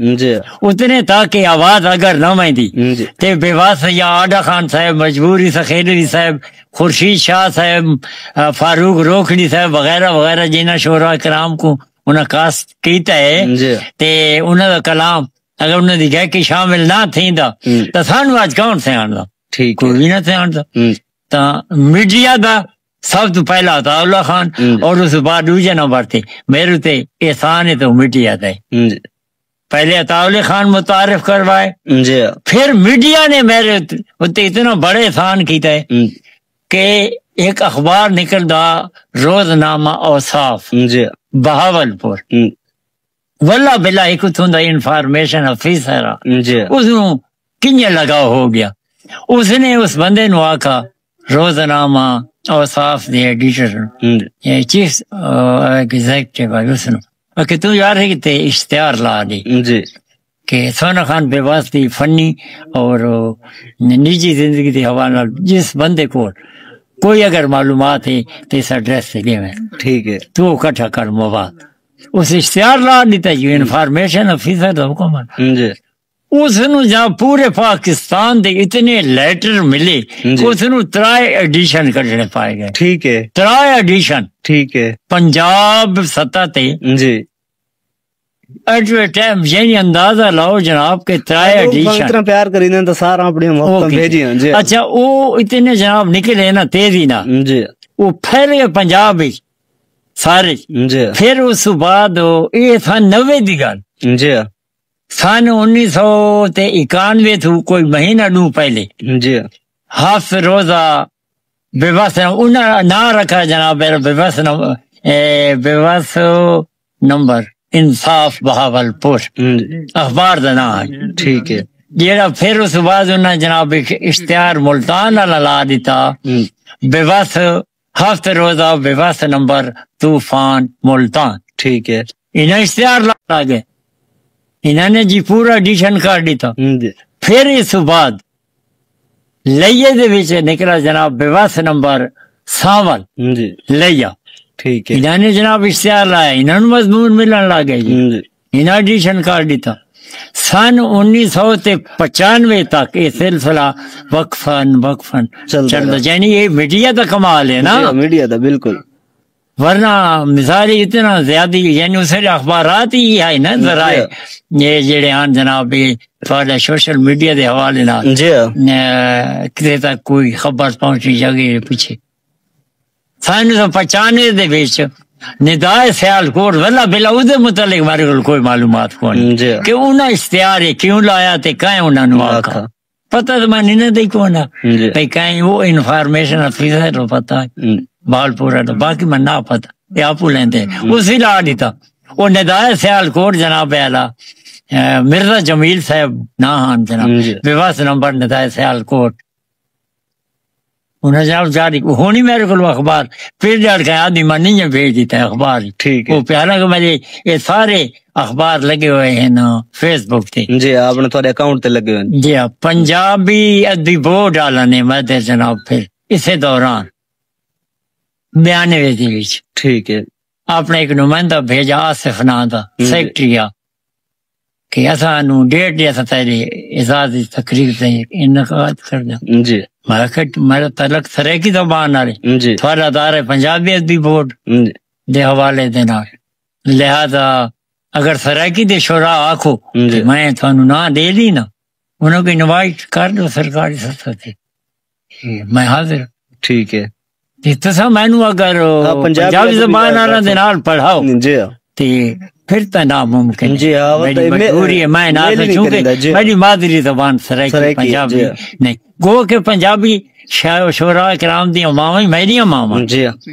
اتنے تاکہ آواز اگر نہ میں دی تے بیواس یا آڈا خان صاحب مجبوری خیلوی صاحب خورشید شاہ صاحب فاروق روکھڑی صاحب وغیرہ وغیرہ جنہاں شعراء کرام کو انہاں کاسٹ کیتا ہے تے انہاں دا کلام اگر انہوں دی گائکی شامل نہ تھیندا تا سانو آج کون سے آندا کوئی بھی نہ سے آندا. تا میڈیا دا سب تو پہلا عطا اللہ خان اور اس بعد دوسرے نمبر تے میرے تے احسان ہے تو میڈیا دا ہے. پہلے عطا اللہ خان متعارف کروائے پھر میڈیا نے میرے تے اتنا بڑے احسان کیتا ہے کہ ایک اخبار نکلدا روزنامہ اوصاف بہاولپور واللہ بلا ایک اتھوں دا انفارمیشن افیسر اس نو کنیا لگا ہو گیا. اس نے اس بندے نو آکھا روزنامہ اوصاف دے ایڈیٹر چیف ایگزیکٹیو اس نو کہ تو یار ہے کہ تے اشتہار لا دی کہ سونا خان بے واسطی فنی اور نجی زندگی دے حوالہ جس بندے کو کوئی اگر معلومات ہے تو اس ایڈریس سے لے میں ٹھیک ہے تو اکٹھا کر مواد اس اشتہار لا دیتا ہے انفارمیشن افیسر دا حکومت اس نو جہاں پورے پاکستان دے اتنے لیٹر ملے اس نو 3 ایڈیشن کرنے پائے گئے. ٹھیک ہے 3 ایڈیشن. ٹھیک ہے. پنجاب سطح تے جی ٹائم یعنی اندازہ لاؤ جناب کے 3 ایڈیشن اتنا پیار کریندے تو سارا اپنی بھیجی ہیں. اچھا وہ اتنے جناب نکلے نا تیزی نا جی وہ پھر پنجاب سارے پھر اس بعد یہ تھا 90 دی گل جی سن 1991 تھو کوئی مہینہ دو پہلے جی حافظ روزہ بےبس انہاں نہ رکھا جناب میرا بےبس نمبر انصاف بہاول پور اخبار دا نام ہے. ٹھیک ہے. جیڑا پھر اس بعد انہیں جناب اشتہار ملتان والا لا دیتا بےبس ہفت روزہ بےبس نمبر طوفان ملتان. ٹھیک ہے. انہیں اشتہار لا گئے, انہوں نے جی پورا ایڈیشن کر دیتا. پھر اس بعد لئیے دے وچ نکلا جناب بےبس نمبر ساول لیا. ٹھیک ہے. انہوں نے جناب اشتہار لایا, انہوں نے مضمون ملن لگے جی, انہیں ایڈیشن کر دیتا. سن 1995 تک یہ سلسلہ وقفن چلتا, یعنی یہ میڈیا کا کمال ہے نا, میڈیا دا بالکل, ورنہ مثال اتنا زیادہ یعنی اسے اخبارات ہی ہے نا ذرائع یہ جڑے ہیں جناب تھوڑا سوشل میڈیا دے حوالے نال کسی تک کوئی خبر پہنچی جگہ پیچھے. سن 1995 دے وچ ندائے سیالکوٹ والا بلا اس متعلق ہمارے کو کوئی معلومات کو نہیں کہ انہیں اشتہار کیوں لایا تے کہیں انہوں نے آکھا پتہ تو میں نہیں دی کون ہے کہیں وہ انفارمیشن افیسر کو پتہ ہے بال پورا تو باقی میں نہ پتہ یہ آپ لیندے اسی لا دیتا. وہ ندائے سیالکوٹ جناب اعلیٰ مرزا جمیل صاحب ناہان جناب بےبس نمبر ندائے سیالکوٹ انہیں جناب جاری ہونی میرے کو اخبار پھر جڑ کے آدمی میں نہیں بھیج دیتا ہے اخبار. ٹھیک ہے. وہ پیارا کہ میرے یہ سارے اخبار لگے ہوئے ہیں نا فیس بک تے. جی آپ نے تھوڑے اکاؤنٹ تے لگے ہوئے. جی ہاں, پنجابی ادبی بورڈ والا نے میں جناب پھر اسے دوران 92 دی وچ ٹھیک ہے اپنے ایک نمائندہ بھیجا آصف نا دا سیکٹری کہ اسانو ڈیٹ دیا تھا تیری اعزازی تقریر سے انعقاد کر دیا. جی میرا تعلق سریکی زبان آ رہے تھوڑا ادارہ پنجابی ادبی بورڈ دے حوالے دے نال, لہذا اگر سریکی دے شورا آکھو میں تھانو نہ دے دی نا انہوں کو انوائٹ کر دو سرکاری سطح تے میں حاضر. ٹھیک ہے. تصا مینو اگر پنجابی زبان آنا دے نال پڑھاؤ تے پھر تو ناممکن میری مجبوری ہے میں نہ چونکہ میری مادری زبان سرائکی پنجابی نہیں گو کہ پنجابی شعراء کرام دی امامہ میری امامہ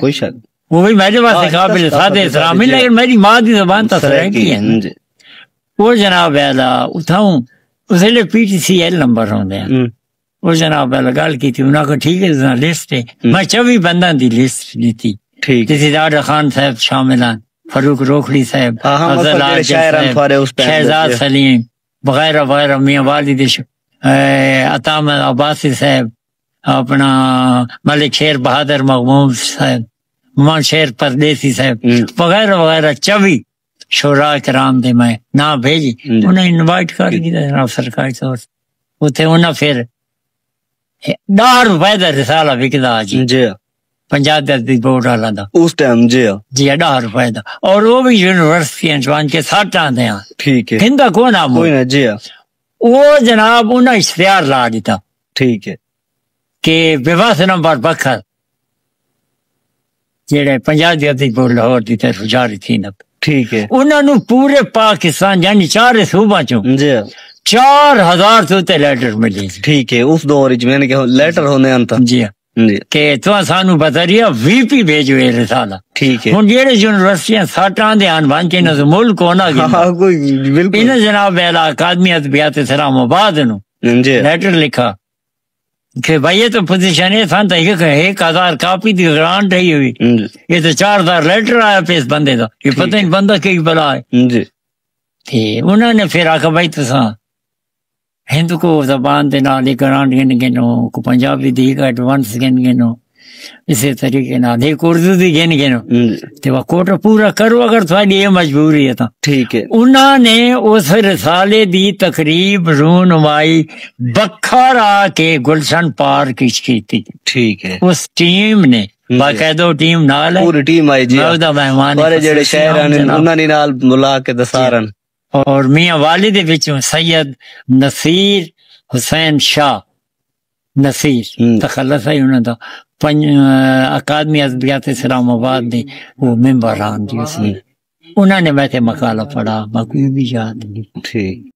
کوئی شک وہ بھی میرے واسطے قابل سادہ احترامی لیکن میری مادری زبان تو سرائکی ہے. وہ جناب اعلیٰ اتھاؤں اس لیے P T C L number ہوندے ہیں. وہ جناب اعلیٰ گل کی تھی انہوں کو ٹھیک ہے لسٹ ہے میں 24 بندہ دی لسٹ دی تھی جیسے داڑا خان صاحب شامل ہیں, فاروق روکھڑی صاحب, افضل عاجل صاحب, شہزاد سلیم وغیرہ وغیرہ, میاں والد عطا احمد عباسی صاحب, اپنا ملک شیر بہادر مغموم صاحب, محمد شیر پردیسی صاحب وغیرہ وغیرہ 24 شعراء کرام دے میں نہ بھیجی. انہیں انوائٹ کر دیا جناب سرکاری طور سے. اتنے انہیں پھر 10 روپے دا رسالہ وکدا جی پنجاب ادبی بورڈ والا دا اس ٹائم. جی 10 روپے دا, اور وہ بھی یونیورسٹی انجوان کے 60 آندے ہیں. ٹھیک ہے. ہندا کون آ کوئی نہ. جی وہ جناب انہیں اشتہار لا دیتا. ٹھیک ہے. کہ بےبس نمبر بکھر جڑے پنجاب ادبی بورڈ لاہور دی طرف جاری تھی نا. ٹھیک ہے. انہوں نے پورے پاکستان یعنی 4 صوبہ چوں 4000 تو تے لیٹر ملے. ٹھیک ہے. اس دور میں نے کہ لیٹر ہونے انتا. جی کہ تو سانو بتائیے وی پی بھیجو یہ رسالہ. ٹھیک ہے. ہن جڑے یونیورسٹیاں 60 دے آن وانچے نہ ملک ہونا بالکل انہاں جناب اعلیٰ اکادمی ادبیات اسلام آباد نو لیٹر لکھا کہ بھائی یہ تو پوزیشن ہے تھا 1000 کاپی دی گرانٹ رہی ہوئی, یہ تو 4000 لیٹر آیا پہ اس بندے دا, یہ پتہ نہیں بندہ کی بلا ہے. انہوں نے پھر آکھا بھائی تساں ہندو کو زبان دے نال گرانٹ گن گنو, کو پنجابی دی کا ایڈوانس گن گنو, اسی طریقے نال ایک اردو دی گن گنو تے وہ کوٹا پورا کرو اگر تھوڑی یہ مجبوری ہے. ٹھیک ہے. انہوں نے اس رسالے دی تقریب رونمائی بکھر آ کے گلشن پارک کی تھی. ٹھیک ہے. اس ٹیم نے باقاعدہ ٹیم نال ہے, پوری ٹیم آئی جی, مہمان سارے جڑے شہر ہیں انہاں نے نال ملا کے دسارن, اور میاں والد وچوں سید نصیر حسین شاہ نصیر تخلص ہے انہوں دا اکادمی ادبیات اسلام آباد دے وہ ممبران دی. انہوں نے میں تے مقالہ پڑھا میں کوئی بھی یاد نہیں. ٹھیک.